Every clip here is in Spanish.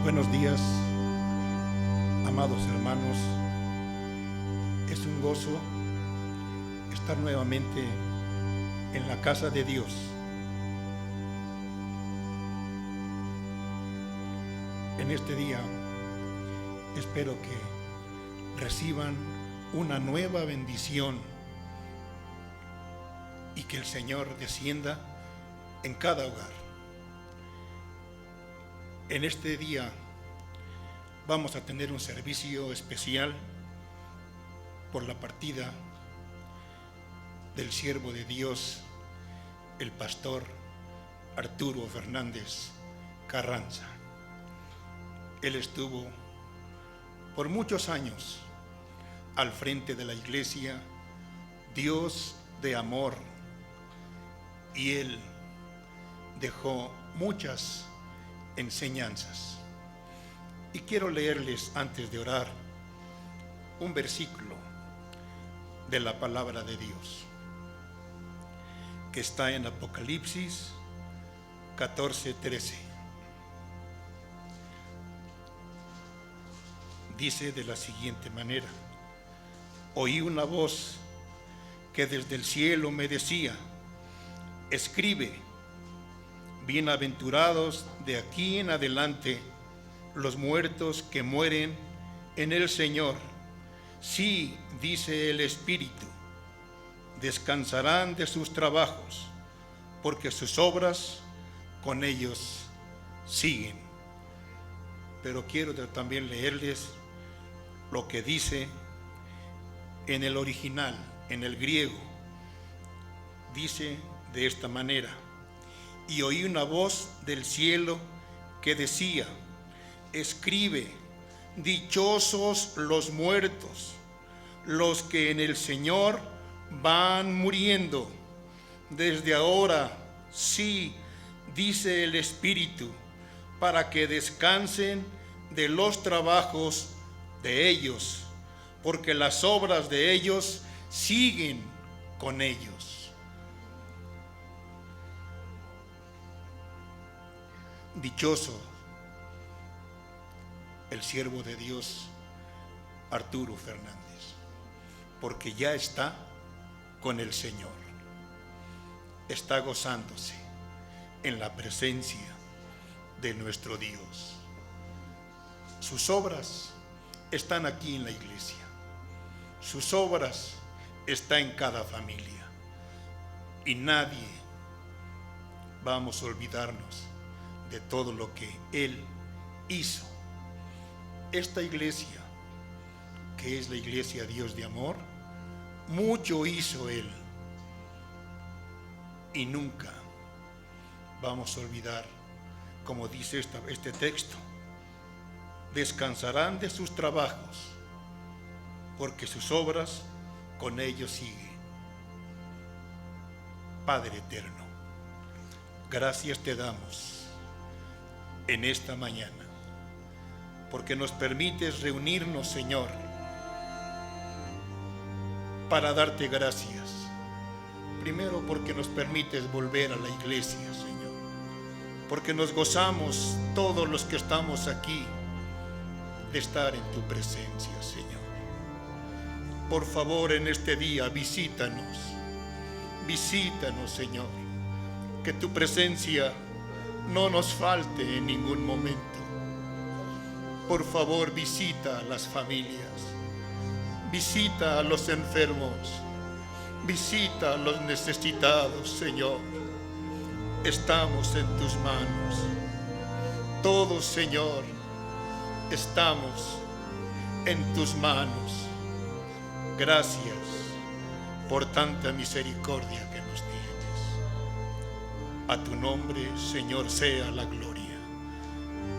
Buenos días, amados hermanos. Es un gozo estar nuevamente en la casa de Dios. En este día espero que reciban una nueva bendición y que el Señor descienda en cada hogar. En este día vamos a tener un servicio especial por la partida del siervo de Dios, el pastor Arturo Fernández Carranza. Él estuvo por muchos años al frente de la iglesia Dios de Amor, y él dejó muchas enseñanzas. Y quiero leerles, antes de orar, un versículo de la palabra de Dios que está en Apocalipsis 14:13. Dice de la siguiente manera: oí una voz que desde el cielo me decía: escribe, bienaventurados de aquí en adelante los muertos que mueren en el Señor. Sí, dice el Espíritu, descansarán de sus trabajos, porque sus obras con ellos siguen. Pero quiero también leerles lo que dice en el original, en el griego. Dice de esta manera: y oí una voz del cielo que decía: escribe, dichosos los muertos, los que en el Señor van muriendo. Desde ahora, sí, dice el Espíritu, para que descansen de los trabajos de ellos, porque las obras de ellos siguen con ellos. Dichoso el siervo de Dios Arturo Fernández, porque ya está con el Señor, está gozándose en la presencia de nuestro Dios. Sus obras están aquí en la iglesia, sus obras están en cada familia, y nadie vamos a olvidarnos de todo lo que Él hizo. Esta iglesia, que es la iglesia Dios de Amor, mucho hizo Él, y nunca vamos a olvidar, como dice este texto: descansarán de sus trabajos, porque sus obras con ellos siguen. Padre eterno, gracias te damos en esta mañana, porque nos permites reunirnos, Señor, para darte gracias. Primero, porque nos permites volver a la iglesia, Señor, porque nos gozamos todos los que estamos aquí de estar en tu presencia, Señor. Por favor, en este día visítanos, Señor, que tu presencia no nos falte en ningún momento. Por favor, visita a las familias, visita a los enfermos, visita a los necesitados, Señor. Estamos en tus manos. Todos, Señor, estamos en tus manos. Gracias por tanta misericordia que nos tienes. A tu nombre, Señor, sea la gloria.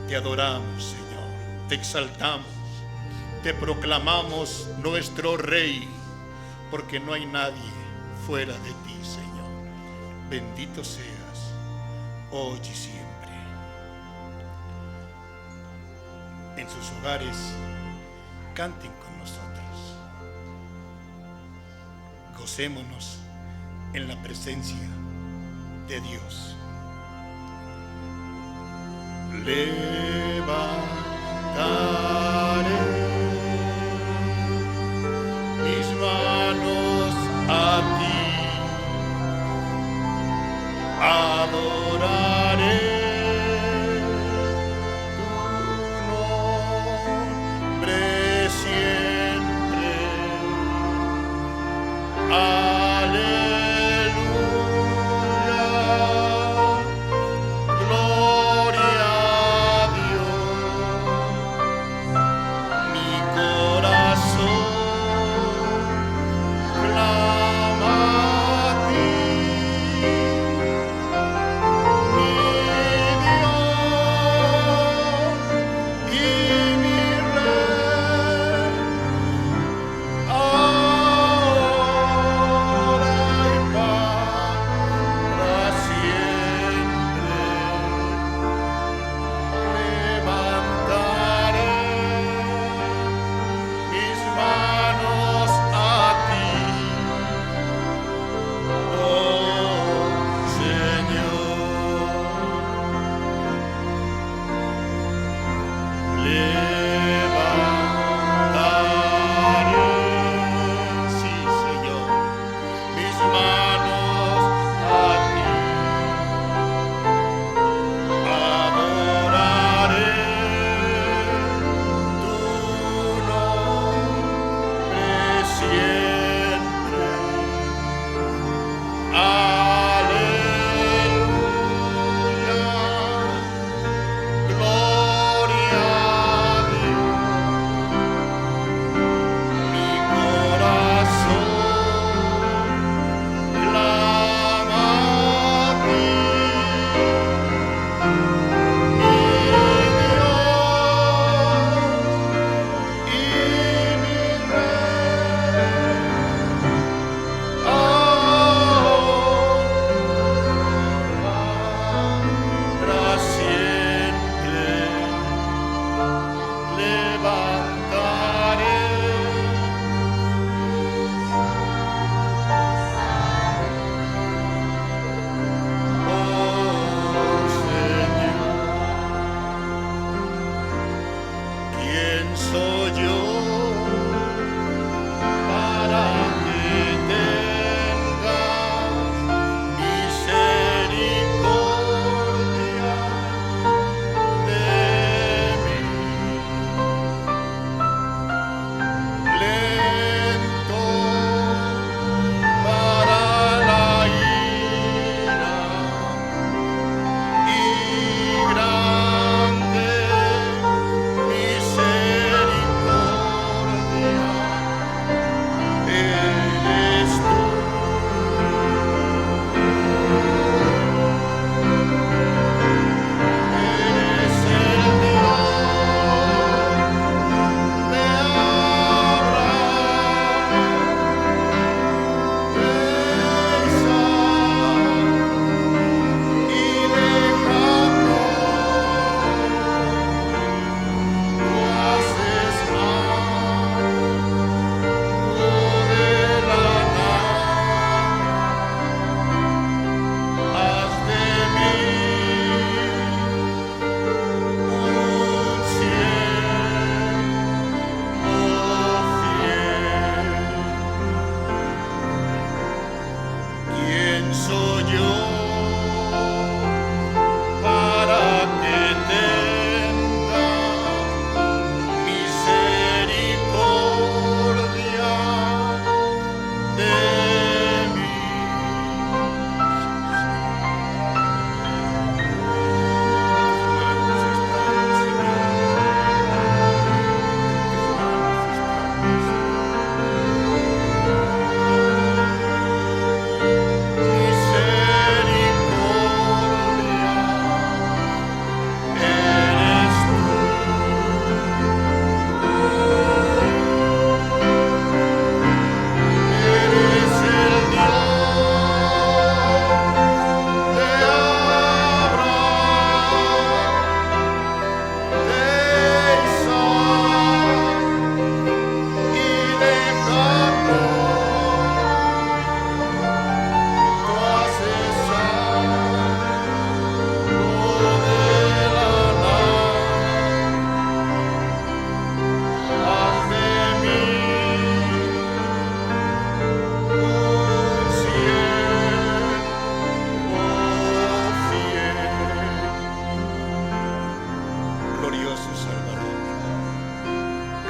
Te adoramos, Señor, te exaltamos, te proclamamos nuestro Rey, porque no hay nadie fuera de ti, Señor. Bendito seas, hoy y siempre. En sus hogares, canten con nosotros. Gocémonos en la presencia de Dios. Levanta levantaré mis manos a ti, adoraré tu nombre siempre. Aleluya, gloria a Dios. Mi corazón clama a ti.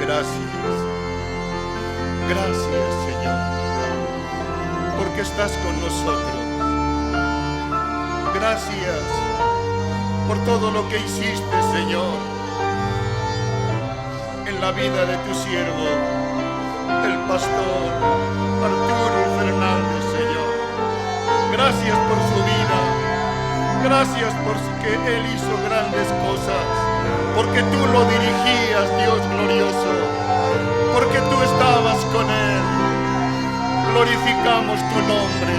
Gracias, gracias, Señor, porque estás con nosotros. Gracias por todo lo que hiciste, Señor, en la vida de tu siervo, el pastor Arturo Fernández, Señor. Gracias por su vida, gracias porque él hizo grandes cosas, porque tú lo dirigías, Dios glorioso, porque tú estabas con él. Glorificamos tu nombre.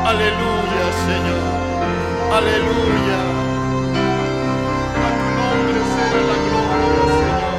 Aleluya, Señor, aleluya. A tu nombre sea la gloria, Señor.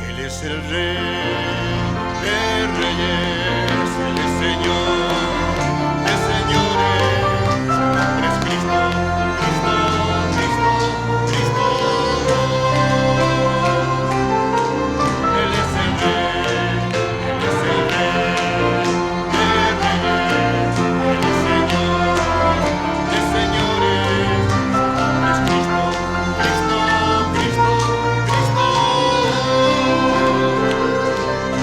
Él es el Rey de Reyes, Él es Señor de señores. Su nombre es Cristo, Cristo, Cristo, Cristo. Él es el Rey, Él es el Rey de Reyes, Él es Señor de señores. Su nombre es Cristo, Cristo, Cristo, Cristo.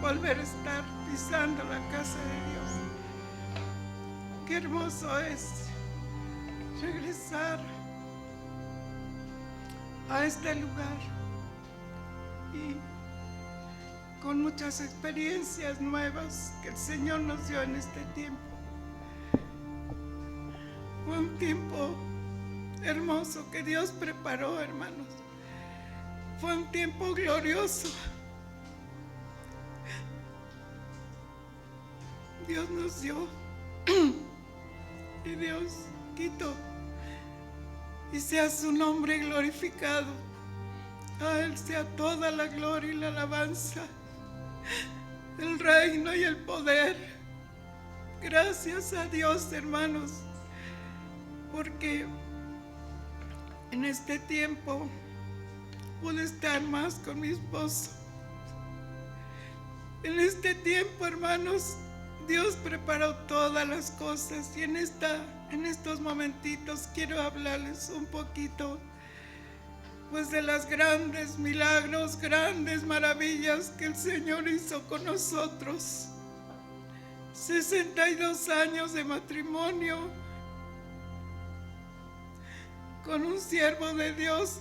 volver a estar pisando la casa de Dios. Qué hermoso es regresar a este lugar y con muchas experiencias nuevas que el Señor nos dio en este tiempo. Fue un tiempo hermoso que Dios preparó, hermanos. Fue un tiempo glorioso. Dios nos dio y Dios quitó, y sea su nombre glorificado A Él sea toda la gloria y la alabanza, el reino y el poder. Gracias a Dios, hermanos, porque en este tiempo pude estar más con mi esposo. En este tiempo, hermanos, Dios preparó todas las cosas, y en estos momentitos quiero hablarles un poquito pues de las grandes milagros, grandes maravillas que el Señor hizo con nosotros. 62 años de matrimonio con un siervo de Dios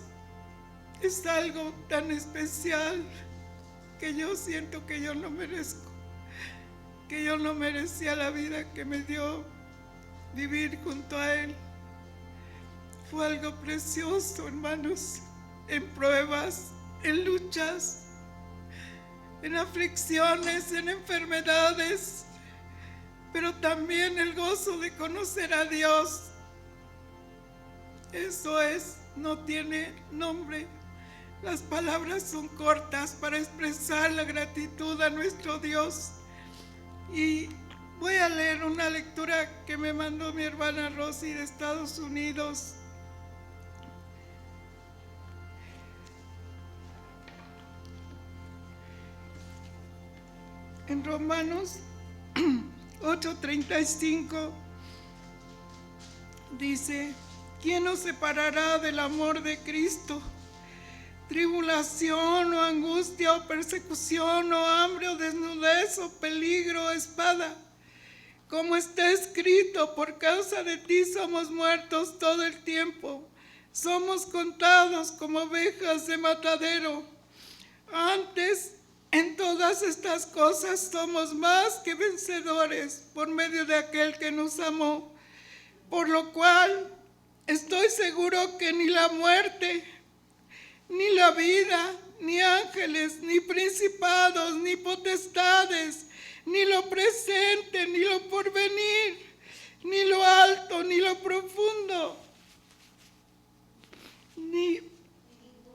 es algo tan especial que yo siento que yo no merezco, que yo no merecía la vida que me dio vivir junto a Él. Fue algo precioso, hermanos, en pruebas, en luchas, en aflicciones, en enfermedades, pero también el gozo de conocer a Dios. Eso no tiene nombre. Las palabras son cortas para expresar la gratitud a nuestro Dios. Y voy a leer una lectura que me mandó mi hermana Rosy de Estados Unidos. En Romanos 8:35 dice: ¿quién nos separará del amor de Cristo? Tribulación o angustia o persecución o hambre o desnudez o peligro o espada. Como está escrito, por causa de ti somos muertos todo el tiempo. Somos contados como ovejas de matadero. Antes, en todas estas cosas somos más que vencedores por medio de aquel que nos amó. Por lo cual estoy seguro que ni la muerte, ni la vida, ni ángeles, ni principados, ni potestades, ni lo presente, ni lo porvenir, ni lo alto, ni lo profundo, ni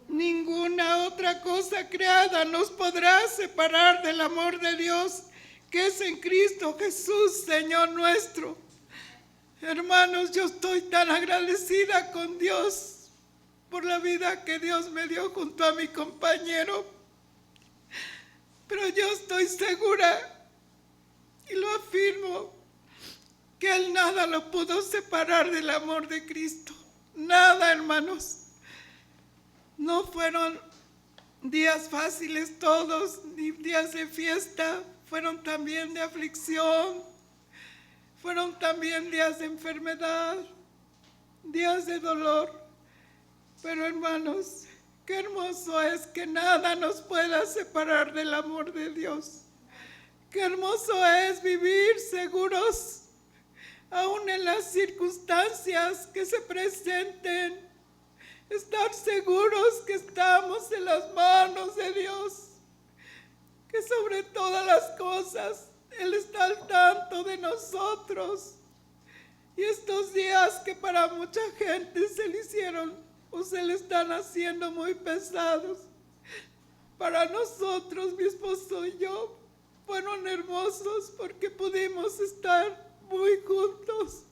ninguna otra cosa creada nos podrá separar del amor de Dios que es en Cristo Jesús, Señor nuestro. Hermanos, yo estoy tan agradecida con Dios por la vida que Dios me dio junto a mi compañero. Pero yo estoy segura, y lo afirmo, que Él nada lo pudo separar del amor de Cristo. Nada, hermanos. No fueron días fáciles todos, ni días de fiesta. Fueron también de aflicción. Fueron también días de enfermedad, días de dolor. Pero, hermanos, qué hermoso es que nada nos pueda separar del amor de Dios. Qué hermoso es vivir seguros, aún en las circunstancias que se presenten. Estar seguros que estamos en las manos de Dios, que sobre todas las cosas Él está al tanto de nosotros. Y estos días que para mucha gente se le hicieron o se le están haciendo muy pesados, para nosotros, mi esposo y yo, fueron hermosos porque pudimos estar muy juntos,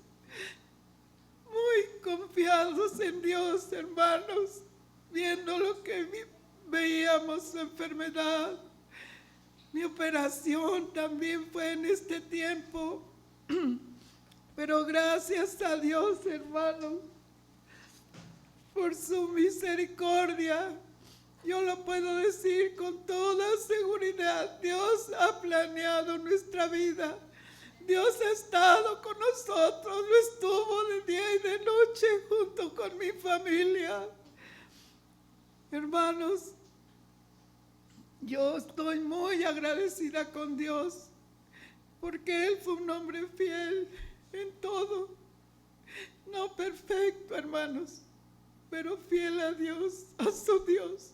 muy confiados en Dios, hermanos, viendo lo que veíamos, su enfermedad. Mi operación también fue en este tiempo, pero gracias a Dios, hermanos, por su misericordia, yo lo puedo decir con toda seguridad. Dios ha planeado nuestra vida. Dios ha estado con nosotros, lo estuvo de día y de noche junto con mi familia. Hermanos, yo estoy muy agradecida con Dios porque Él fue un hombre fiel en todo. No perfecto, hermanos, pero fiel a Dios, a su Dios,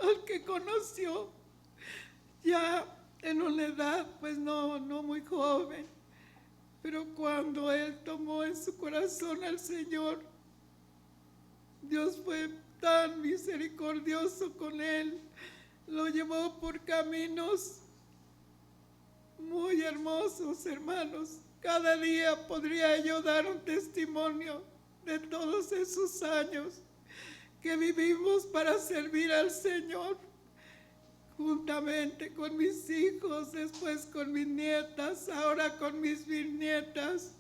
al que conoció ya en una edad pues no muy joven. Pero cuando Él tomó en su corazón al Señor, Dios fue tan misericordioso con él. Lo llevó por caminos muy hermosos, hermanos. Cada día podría yo dar un testimonio de todos esos años que vivimos para servir al Señor, juntamente con mis hijos, después con mis nietas, ahora con mis bisnietas.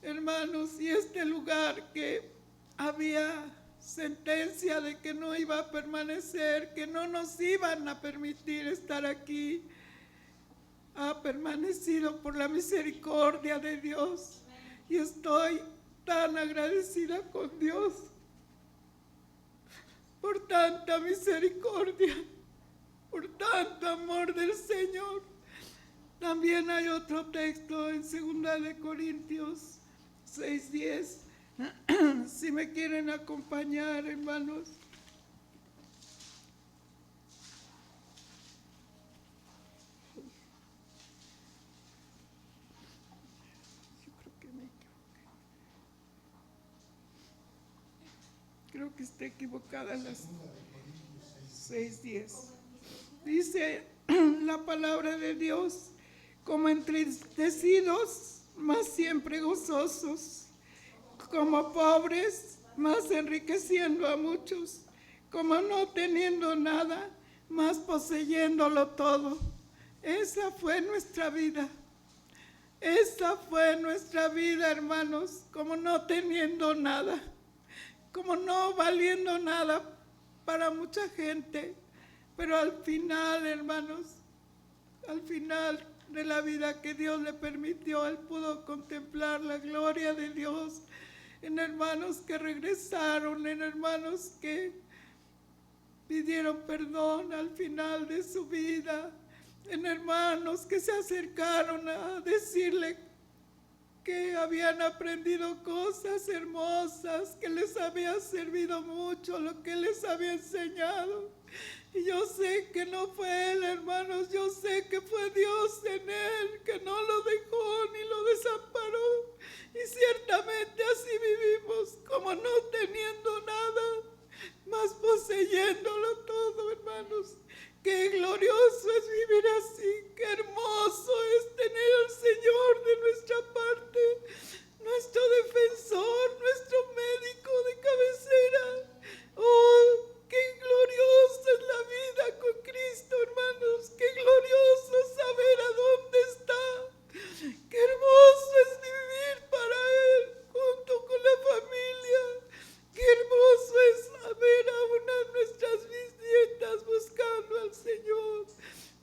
Hermanos, y este lugar que había sentencia de que no iba a permanecer, que no nos iban a permitir estar aquí, ha permanecido por la misericordia de Dios. Y estoy tan agradecida con Dios por tanta misericordia, por tanto amor del Señor. También hay otro texto en 2 Corintios 6:10. Si me quieren acompañar, hermanos. Yo creo que me equivoqué. Creo que está equivocada las 6:10. Dice la palabra de Dios: como entristecidos, mas siempre gozosos; como pobres, mas enriqueciendo a muchos; como no teniendo nada, mas poseyéndolo todo. Esa fue nuestra vida. Esa fue nuestra vida, hermanos, como no teniendo nada, como no valiendo nada para mucha gente, pero al final, hermanos, al final de la vida que Dios le permitió, él pudo contemplar la gloria de Dios en hermanos que regresaron, en hermanos que pidieron perdón al final de su vida, en hermanos que se acercaron a decirle que habían aprendido cosas hermosas, que les había servido mucho lo que les había enseñado. Y yo sé que no fue él, hermanos, yo sé que fue Dios en él, que no lo dejó ni lo desamparó. Y ciertamente así vivimos, como no teniendo nada, mas poseyéndolo todo, hermanos. Qué glorioso es vivir así, qué hermoso es tener al Señor de nuestra parte, nuestro defensor, nuestro médico de cabecera. Oh, qué gloriosa es la vida con Cristo, hermanos. Qué glorioso saber a dónde está. Qué hermoso es vivir para Él junto con la familia. Qué hermoso es ver a una de nuestras bisnietas buscando al Señor.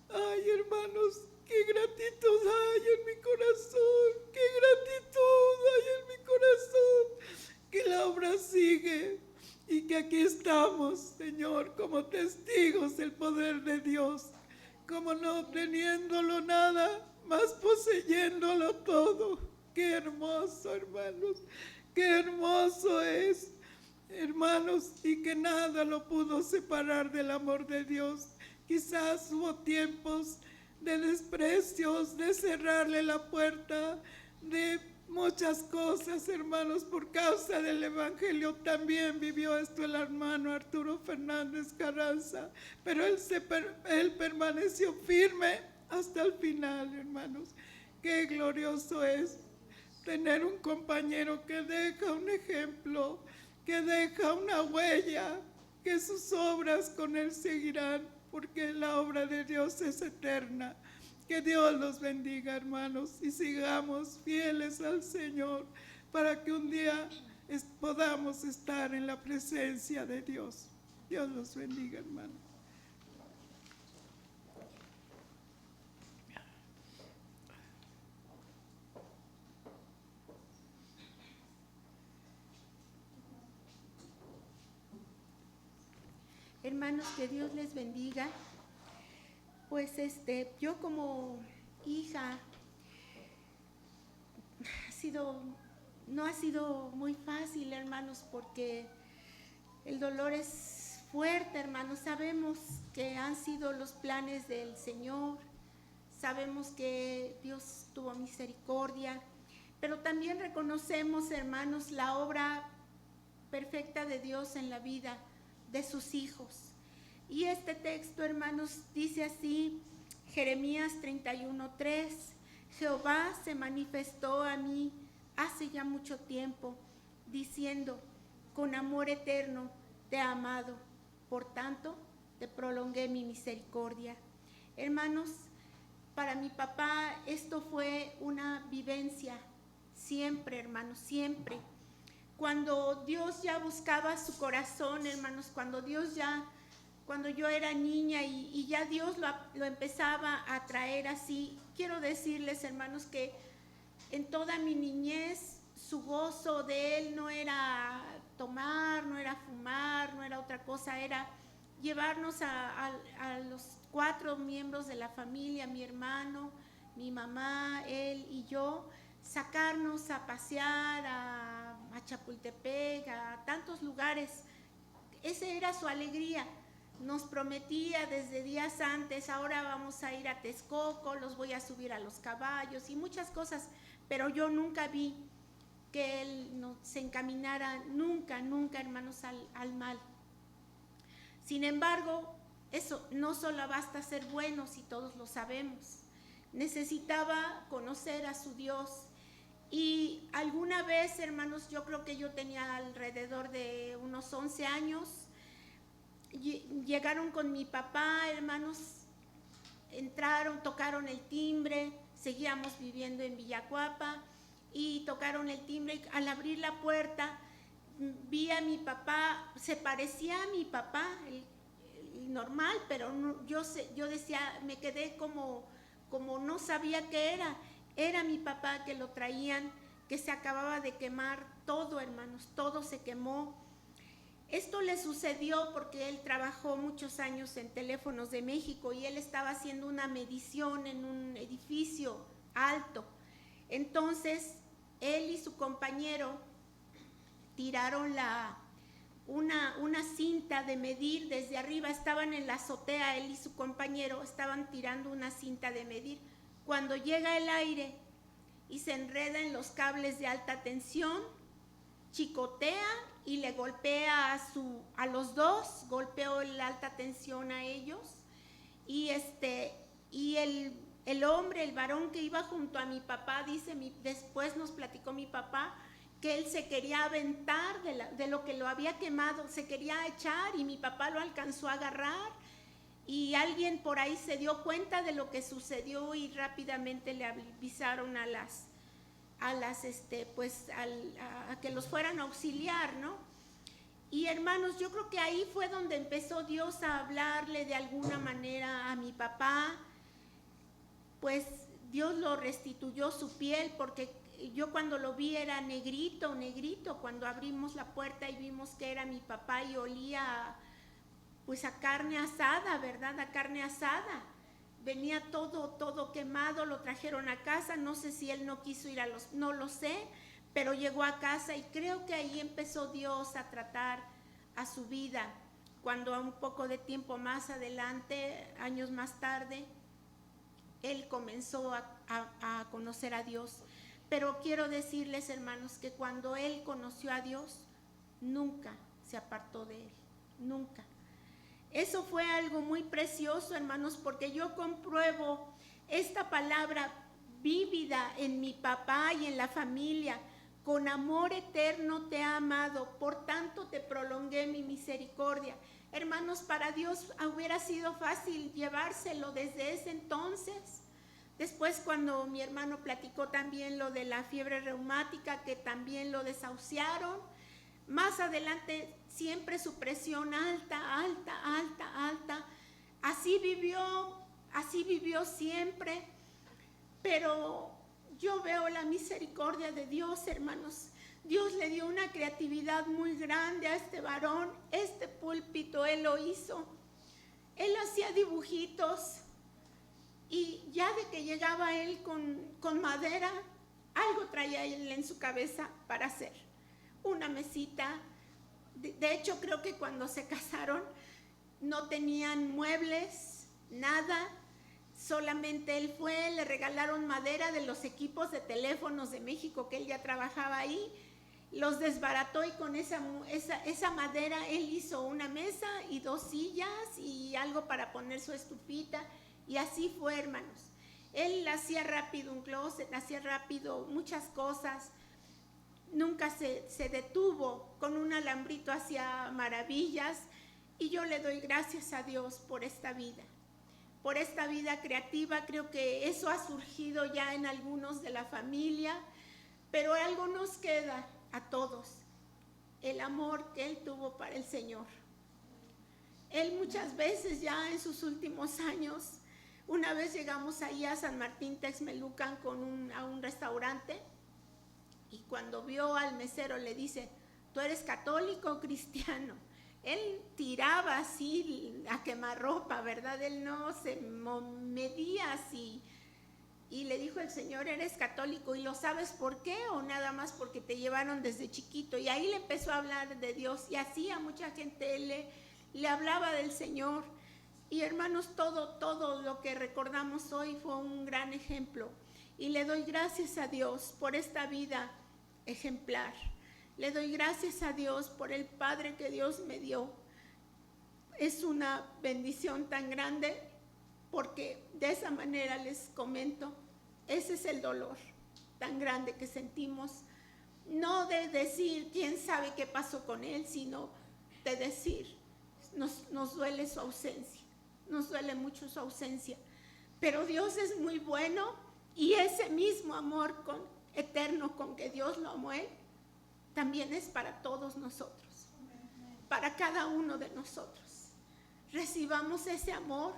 Ay, hermanos, qué gratitud hay en mi corazón. Qué gratitud hay en mi corazón. Que la obra sigue. Y que aquí estamos, Señor, como testigos del poder de Dios, como no teniéndolo nada, más poseyéndolo todo. Qué hermoso, hermanos, qué hermoso es, hermanos, y que nada lo pudo separar del amor de Dios. Quizás hubo tiempos de desprecios, de cerrarle la puerta, de muchas cosas, hermanos, por causa del Evangelio. También vivió esto el hermano Arturo Fernández Carranza, pero él permaneció firme hasta el final, hermanos. Qué glorioso es tener un compañero que deja un ejemplo, que deja una huella, que sus obras con él seguirán, porque la obra de Dios es eterna. Que Dios los bendiga, hermanos, y sigamos fieles al Señor para que un día podamos estar en la presencia de Dios. Dios los bendiga, hermanos. Hermanos, que Dios les bendiga. Pues yo como hija no ha sido muy fácil, hermanos, porque el dolor es fuerte, hermanos. Sabemos que han sido los planes del Señor, sabemos que Dios tuvo misericordia, pero también reconocemos, hermanos, la obra perfecta de Dios en la vida de sus hijos. Y este texto, hermanos, dice así, Jeremías 31:3, Jehová se manifestó a mí hace ya mucho tiempo, diciendo, con amor eterno te he amado, por tanto te prolongué mi misericordia. Hermanos, para mi papá esto fue una vivencia, siempre, hermanos, siempre. Cuando Dios ya buscaba su corazón, hermanos, cuando yo era niña y ya Dios lo empezaba a traer así, quiero decirles, hermanos, que en toda mi niñez su gozo de Él no era tomar, no era fumar, no era otra cosa, era llevarnos a los 4 miembros de la familia, mi hermano, mi mamá, él y yo, sacarnos a pasear a Chapultepec, a tantos lugares. Esa era su alegría. Nos prometía desde días antes, ahora vamos a ir a Texcoco, los voy a subir a los caballos y muchas cosas, pero yo nunca vi que él se encaminara, nunca, hermanos, al mal. Sin embargo, eso no solo basta ser buenos y todos lo sabemos. Necesitaba conocer a su Dios. Y alguna vez, hermanos, yo creo que yo tenía alrededor de unos 11 años, llegaron con mi papá, hermanos, entraron, tocaron el timbre, seguíamos viviendo en Villacuapa, y tocaron el timbre, y al abrir la puerta vi a mi papá, se parecía a mi papá, el normal, pero no, yo decía, me quedé como no sabía qué era mi papá, que lo traían, que se acababa de quemar todo, hermanos, todo se quemó. Esto le sucedió porque él trabajó muchos años en Teléfonos de México y él estaba haciendo una medición en un edificio alto. Entonces, él y su compañero tiraron una cinta de medir desde arriba, estaban en la azotea, él y su compañero estaban tirando una cinta de medir. Cuando llega el aire y se enreda en los cables de alta tensión, chicotea y le golpea a los dos, golpeó la alta tensión a ellos, y el hombre, el varón que iba junto a mi papá, después nos platicó mi papá, que él se quería aventar de lo que lo había quemado, se quería echar y mi papá lo alcanzó a agarrar, y alguien por ahí se dio cuenta de lo que sucedió y rápidamente le avisaron a que los fueran a auxiliar, ¿no? Y hermanos, yo creo que ahí fue donde empezó Dios a hablarle de alguna manera a mi papá, pues Dios lo restituyó su piel, porque yo cuando lo vi era negrito, cuando abrimos la puerta y vimos que era mi papá y olía pues a carne asada, ¿verdad? A carne asada. Venía todo quemado, lo trajeron a casa, no sé si él no quiso ir no lo sé, pero llegó a casa y creo que ahí empezó Dios a tratar a su vida. Cuando a un poco de tiempo más adelante, años más tarde, él comenzó a conocer a Dios. Pero quiero decirles, hermanos, que cuando él conoció a Dios, nunca se apartó de él, nunca. Eso fue algo muy precioso, hermanos, porque yo compruebo esta palabra vívida en mi papá y en la familia. Con amor eterno te he amado, por tanto te prolongué mi misericordia. Hermanos, para Dios hubiera sido fácil llevárselo desde ese entonces. Después, cuando mi hermano platicó también lo de la fiebre reumática, que también lo desahuciaron, más adelante siempre su presión alta. Así vivió siempre. Pero yo veo la misericordia de Dios, hermanos. Dios le dio una creatividad muy grande a este varón. Este púlpito él lo hizo. Él hacía dibujitos y ya de que llegaba él con madera, algo traía él en su cabeza para hacer. Una mesita. De hecho, creo que cuando se casaron no tenían muebles, nada. Solamente él le regalaron madera de los equipos de Teléfonos de México, que él ya trabajaba ahí, los desbarató y con esa madera él hizo una mesa y 2 sillas y algo para poner su estufita, y así fue, hermanos. Él hacía rápido un closet, hacía rápido muchas cosas, nunca se detuvo, con un alambrito hacía maravillas, y yo le doy gracias a Dios por esta vida creativa. Creo que eso ha surgido ya en algunos de la familia, pero algo nos queda a todos: el amor que él tuvo para el Señor. Él muchas veces ya en sus últimos años, una vez llegamos ahí a San Martín Texmelucan a un restaurante, y cuando vio al mesero le dice: ¿tú eres católico o cristiano? Él tiraba así a quemarropa, ¿verdad? Él no se medía así. Y le dijo el Señor: ¿eres católico? ¿Y lo sabes por qué? ¿O nada más porque te llevaron desde chiquito? Y ahí le empezó a hablar de Dios, y así a mucha gente le hablaba del Señor. Y hermanos, todo lo que recordamos hoy fue un gran ejemplo. Y le doy gracias a Dios por esta vida ejemplar. Le doy gracias a Dios por el Padre que Dios me dio. Es una bendición tan grande, porque de esa manera les comento, ese es el dolor tan grande que sentimos. No de decir quién sabe qué pasó con él, sino de decir, nos duele su ausencia, nos duele mucho su ausencia. Pero Dios es muy bueno, y ese mismo amor eterno con que Dios lo amó él, también es para todos nosotros, para cada uno de nosotros. Recibamos ese amor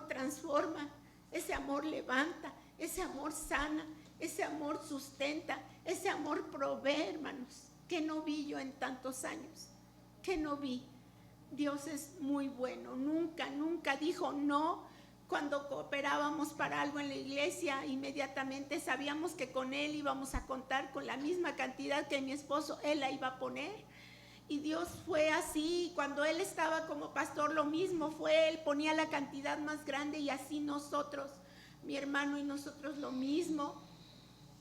transforma, ese amor levanta, ese amor sana, ese amor sustenta, ese amor provee, hermanos, que no vi yo en tantos años, que no vi. Dios es muy bueno, nunca dijo no. Cuando cooperábamos para algo en la iglesia, inmediatamente sabíamos que con él íbamos a contar con la misma cantidad que mi esposo, él la iba a poner. Y Dios fue así. Cuando él estaba como pastor, lo mismo fue, él ponía la cantidad más grande, y así nosotros, mi hermano y nosotros, lo mismo.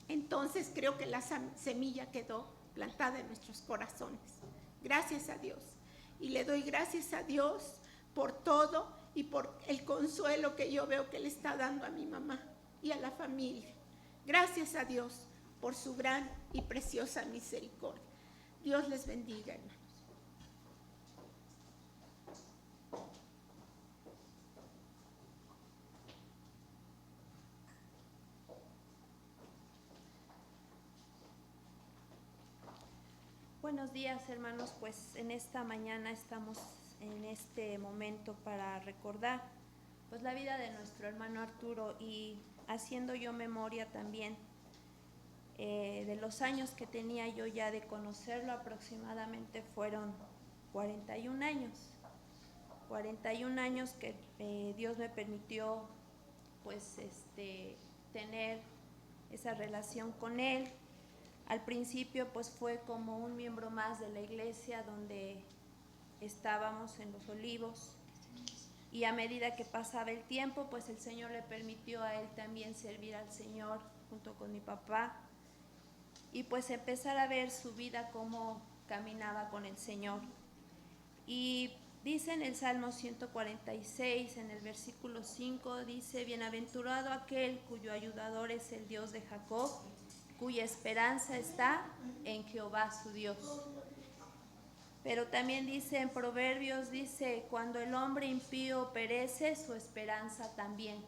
Entonces creo que la semilla quedó plantada en nuestros corazones. Gracias a Dios. Y le doy gracias a Dios por todo, y por el consuelo que yo veo que le está dando a mi mamá y a la familia. Gracias a Dios por su gran y preciosa misericordia. Dios les bendiga, hermanos. Buenos días, hermanos. Pues en esta mañana estamos en este momento para recordar pues la vida de nuestro hermano Arturo, y haciendo yo memoria también de los años que tenía yo ya de conocerlo. Aproximadamente fueron 41 años que Dios me permitió pues tener esa relación con él. Al principio pues fue como un miembro más de la iglesia donde estábamos en Los Olivos, y a medida que pasaba el tiempo pues el Señor le permitió a él también servir al Señor junto con mi papá, y pues empezar a ver su vida cómo caminaba con el Señor. Y dice en el Salmo 146, en el versículo 5, dice: bienaventurado aquel cuyo ayudador es el Dios de Jacob, cuya esperanza está en Jehová su Dios. Pero también dice en Proverbios, dice: cuando el hombre impío perece, su esperanza también.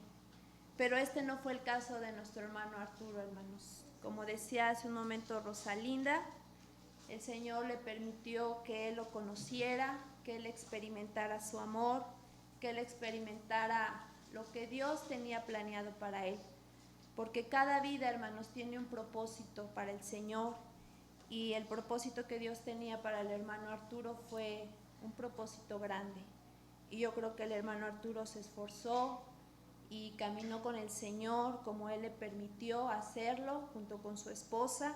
Pero este no fue el caso de nuestro hermano Arturo, hermanos. Como decía hace un momento Rosalinda, el Señor le permitió que él lo conociera, que él experimentara su amor, que él experimentara lo que Dios tenía planeado para él. Porque cada vida, hermanos, tiene un propósito para el Señor, y el propósito que Dios tenía para el hermano Arturo fue un propósito grande. Y yo creo que el hermano Arturo se esforzó y caminó con el Señor como Él le permitió hacerlo, junto con su esposa.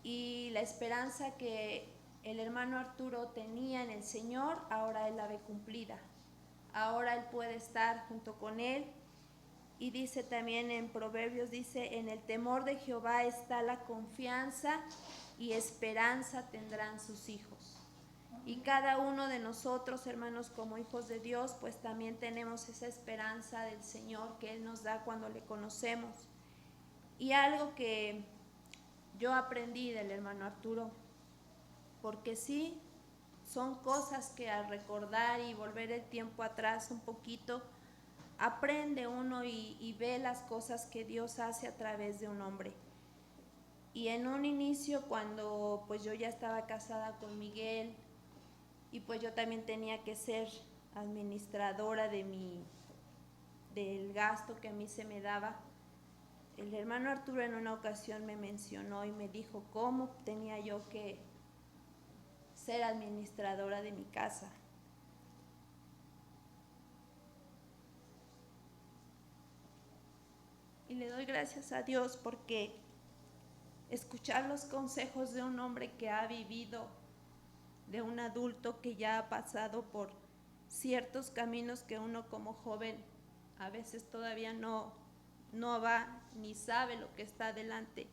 Y la esperanza que el hermano Arturo tenía en el Señor, ahora Él la ve cumplida. Ahora Él puede estar junto con Él Y dice también en Proverbios, dice, en el temor de Jehová está la confianza y esperanza tendrán sus hijos. Y cada uno de nosotros, hermanos, como hijos de Dios, pues también tenemos esa esperanza del Señor que Él nos da cuando le conocemos. Y algo que yo aprendí del hermano Arturo, porque sí, son cosas que al recordar y volver el tiempo atrás un poquito, aprende uno y ve las cosas que Dios hace a través de un hombre. Y en un inicio, cuando pues yo ya estaba casada con Miguel, y pues yo también tenía que ser administradora del gasto que a mí se me daba, el hermano Arturo en una ocasión me mencionó y me dijo cómo tenía yo que ser administradora de mi casa. Y le doy gracias a Dios porque escuchar los consejos de un hombre que ha vivido, de un adulto que ya ha pasado por ciertos caminos que uno como joven a veces todavía no va ni sabe lo que está adelante.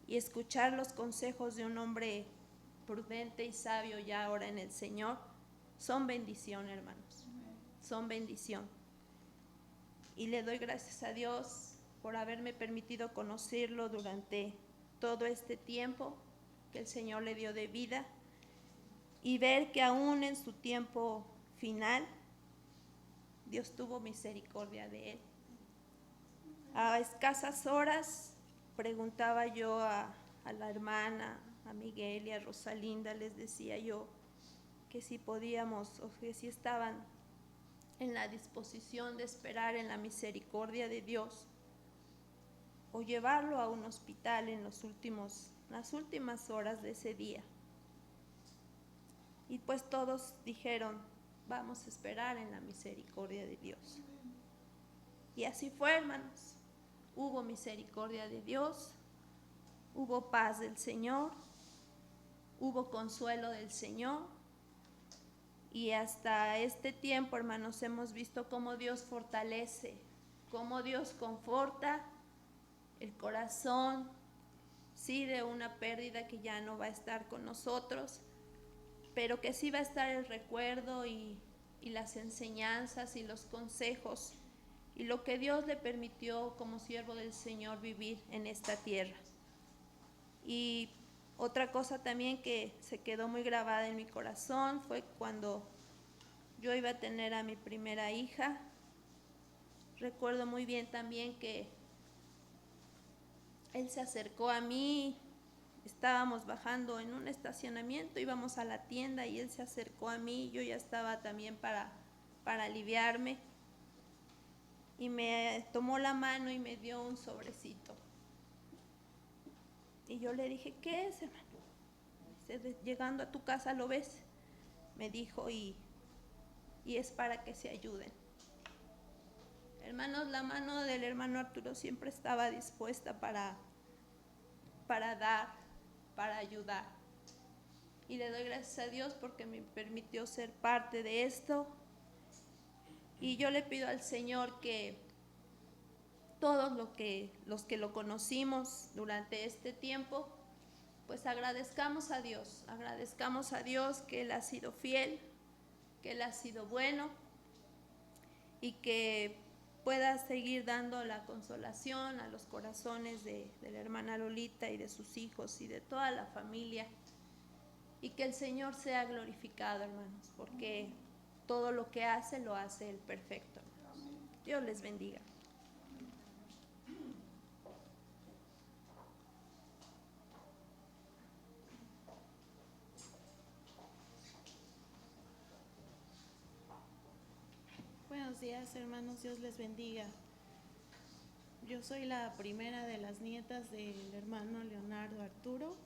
Y escuchar los consejos de un hombre prudente y sabio ya ahora en el Señor son bendición, hermanos. Son bendición. Y le doy gracias a Dios por haberme permitido conocerlo durante todo este tiempo que el Señor le dio de vida y ver que aún en su tiempo final Dios tuvo misericordia de él. A escasas horas preguntaba yo a la hermana, a Miguel y a Rosalinda, les decía yo que si podíamos o que si estaban en la disposición de esperar en la misericordia de Dios o llevarlo a un hospital en las últimas horas de ese día. Y pues todos dijeron, vamos a esperar en la misericordia de Dios. Y así fue, hermanos. Hubo misericordia de Dios, hubo paz del Señor, hubo consuelo del Señor. Y hasta este tiempo, hermanos, hemos visto cómo Dios fortalece, cómo Dios conforta el corazón, sí, de una pérdida que ya no va a estar con nosotros, pero que sí va a estar el recuerdo y las enseñanzas y los consejos y lo que Dios le permitió como siervo del Señor vivir en esta tierra. Y otra cosa también que se quedó muy grabada en mi corazón fue cuando yo iba a tener a mi primera hija. Recuerdo muy bien también que él se acercó a mí, estábamos bajando en un estacionamiento, íbamos a la tienda y él se acercó a mí, yo ya estaba también para aliviarme y me tomó la mano y me dio un sobrecito. Y yo le dije, ¿qué es, hermano? Dice, llegando a tu casa lo ves, me dijo, y es para que se ayuden. Hermanos, la mano del hermano Arturo siempre estaba dispuesta para dar, para ayudar. Y le doy gracias a Dios porque me permitió ser parte de esto. Y yo le pido al Señor que todos los que lo conocimos durante este tiempo, pues agradezcamos a Dios que Él ha sido fiel, que Él ha sido bueno y que pueda seguir dando la consolación a los corazones de la hermana Lolita y de sus hijos y de toda la familia, y que el Señor sea glorificado, hermanos, porque todo lo que hace, lo hace el perfecto, hermanos. Dios les bendiga. Buenos días, hermanos, Dios les bendiga. Yo soy la primera de las nietas del hermano Leonardo Arturo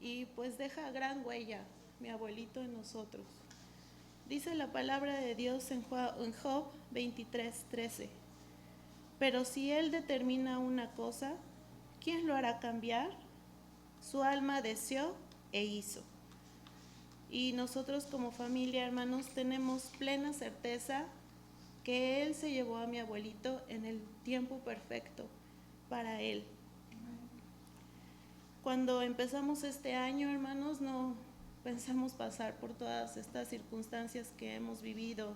y pues deja gran huella mi abuelito en nosotros. Dice la palabra de Dios en Job 23:13. Pero si Él determina una cosa, ¿quién lo hará cambiar? Su alma deseó e hizo. Y nosotros como familia, hermanos, tenemos plena certeza que Él se llevó a mi abuelito en el tiempo perfecto para Él. Cuando empezamos este año, hermanos, no pensamos pasar por todas estas circunstancias que hemos vivido.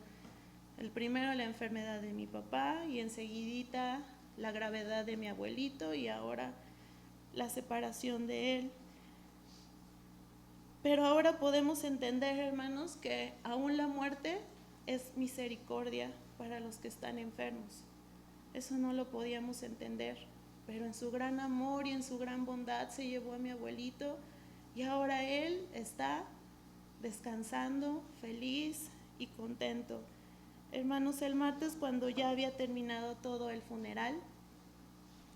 El primero, la enfermedad de mi papá, y enseguidita la gravedad de mi abuelito, y ahora la separación de él. Pero ahora podemos entender, hermanos, que aún la muerte es misericordia para los que están enfermos. Eso no lo podíamos entender, pero en su gran amor y en su gran bondad se llevó a mi abuelito, y ahora él está descansando, feliz y contento. Hermanos, el martes, cuando ya había terminado todo el funeral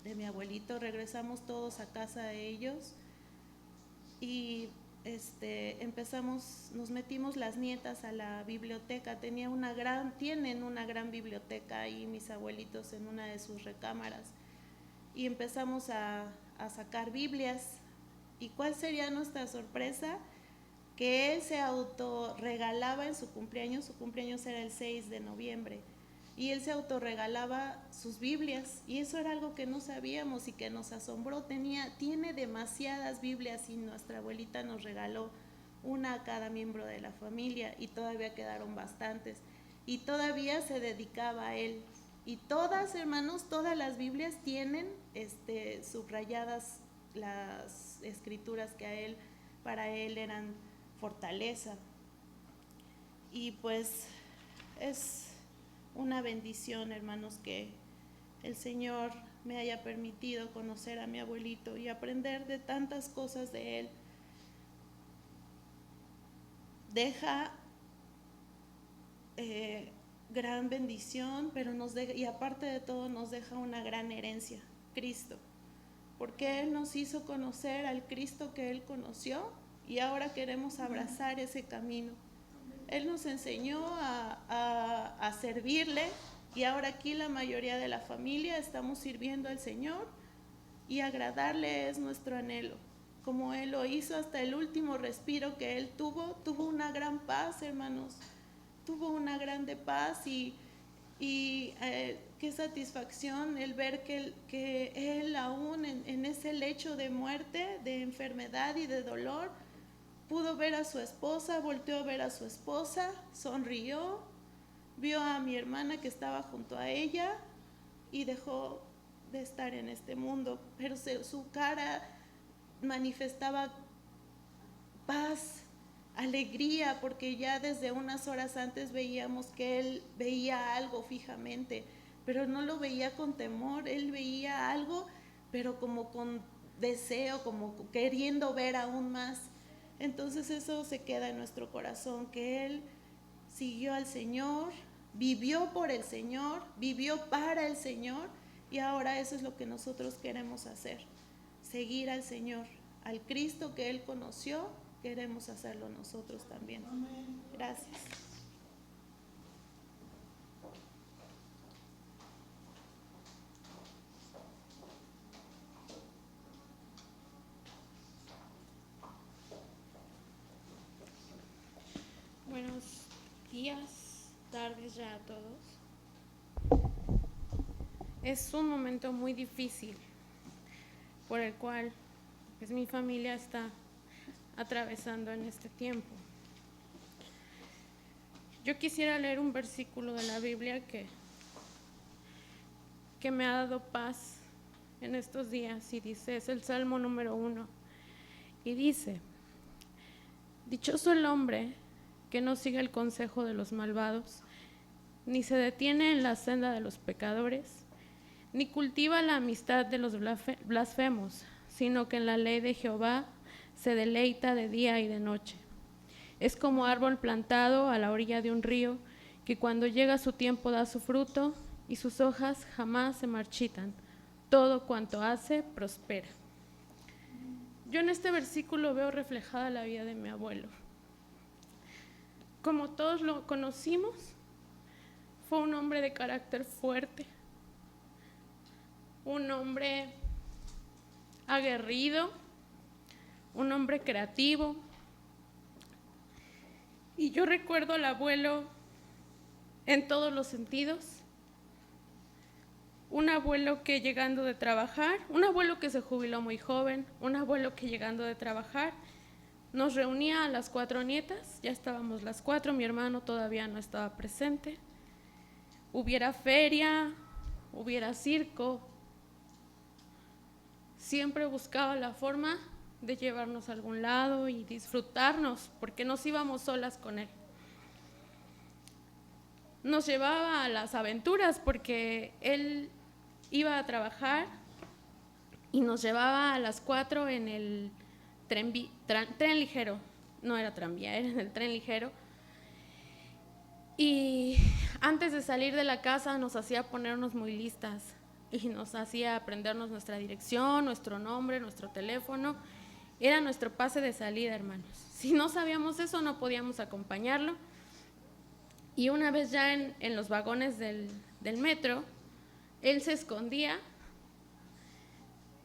de mi abuelito, regresamos todos a casa de ellos y nos metimos las nietas a la biblioteca. Tienen una gran biblioteca ahí mis abuelitos en una de sus recámaras, y empezamos a sacar Biblias. ¿Y cuál sería nuestra sorpresa? Que él se autorregalaba en su cumpleaños era el 6 de noviembre, y él se autorregalaba sus Biblias, y eso era algo que no sabíamos y que nos asombró. Tiene demasiadas Biblias, y nuestra abuelita nos regaló una a cada miembro de la familia, y todavía quedaron bastantes, y todavía se dedicaba a él. Y todas, hermanos, todas las Biblias tienen subrayadas las escrituras que para él eran fortaleza. Y pues es una bendición, hermanos, que el Señor me haya permitido conocer a mi abuelito y aprender de tantas cosas de él. Deja gran bendición, pero y aparte de todo nos deja una gran herencia, Cristo, porque Él nos hizo conocer al Cristo que Él conoció, y ahora queremos abrazar ese camino. Él nos enseñó a servirle, y ahora aquí la mayoría de la familia estamos sirviendo al Señor, y agradarle es nuestro anhelo. Como Él lo hizo hasta el último respiro que Él tuvo una gran paz, hermanos, tuvo una grande paz, y qué satisfacción el ver que Él aún en ese lecho de muerte, de enfermedad y de dolor, pudo ver a su esposa, volteó a ver a su esposa, sonrió, vio a mi hermana que estaba junto a ella y dejó de estar en este mundo, pero su cara manifestaba paz, alegría, porque ya desde unas horas antes veíamos que él veía algo fijamente, pero no lo veía con temor, él veía algo, pero como con deseo, como queriendo ver aún más. Entonces eso se queda en nuestro corazón, que él siguió al Señor, vivió por el Señor, vivió para el Señor, y ahora eso es lo que nosotros queremos hacer, seguir al Señor, al Cristo que él conoció. Queremos hacerlo nosotros también. Gracias. Buenos días, tardes ya a todos. Es un momento muy difícil por el cual pues, mi familia está atravesando en este tiempo. Yo quisiera leer un versículo de la Biblia que me ha dado paz en estos días, y dice, es el Salmo número 1, y dice: dichoso el hombre que no sigue el consejo de los malvados, ni se detiene en la senda de los pecadores, ni cultiva la amistad de los blasfemos, sino que en la ley de Jehová se deleita de día y de noche. Es como árbol plantado a la orilla de un río, que cuando llega su tiempo da su fruto, y sus hojas jamás se marchitan. Todo cuanto hace prospera. Yo en este versículo veo reflejada la vida de mi abuelo. Como todos lo conocimos, fue un hombre de carácter fuerte, un hombre aguerrido, un hombre creativo. Y yo recuerdo al abuelo en todos los sentidos. Un abuelo que llegando de trabajar, un abuelo que se jubiló muy joven, un abuelo que llegando de trabajar nos reunía a las 4 nietas, ya estábamos las 4, mi hermano todavía no estaba presente. Hubiera feria, hubiera circo, siempre buscaba la forma de llevarnos a algún lado y disfrutarnos, porque nos íbamos solas con él. Nos llevaba a las aventuras porque él iba a trabajar y nos llevaba a las 4 en el tren ligero, no era tranvía, era en el tren ligero. Y antes de salir de la casa nos hacía ponernos muy listas y nos hacía aprendernos nuestra dirección, nuestro nombre, nuestro teléfono. Era nuestro pase de salida, hermanos. Si no sabíamos eso, no podíamos acompañarlo. Y una vez ya en los vagones del metro, él se escondía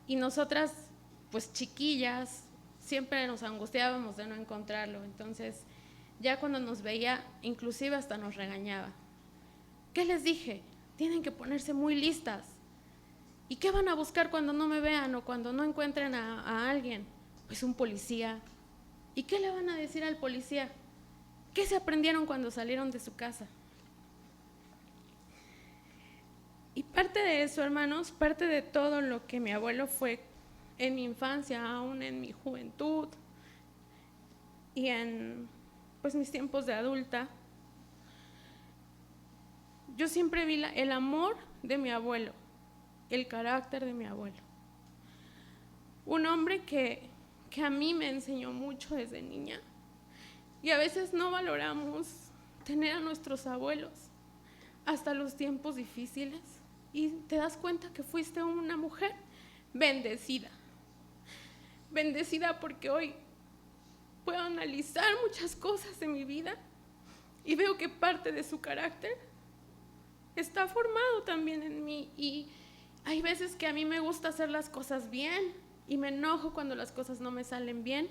y nosotras, pues chiquillas, siempre nos angustiábamos de no encontrarlo. Entonces, ya cuando nos veía, inclusive hasta nos regañaba. ¿Qué les dije? Tienen que ponerse muy listas. ¿Y qué van a buscar cuando no me vean o cuando no encuentren a alguien? Pues un policía. ¿Y qué le van a decir al policía? ¿Qué se aprendieron cuando salieron de su casa? Y parte de eso, hermanos, parte de todo lo que mi abuelo fue en mi infancia, aún en mi juventud y en pues mis tiempos de adulta, yo siempre vi el amor de mi abuelo, el carácter de mi abuelo. Un hombre que a mí me enseñó mucho desde niña. Y a veces no valoramos tener a nuestros abuelos hasta los tiempos difíciles. Y te das cuenta que fuiste una mujer bendecida. Bendecida porque hoy puedo analizar muchas cosas de mi vida y veo que parte de su carácter está formado también en mí. Y hay veces que a mí me gusta hacer las cosas bien y me enojo cuando las cosas no me salen bien.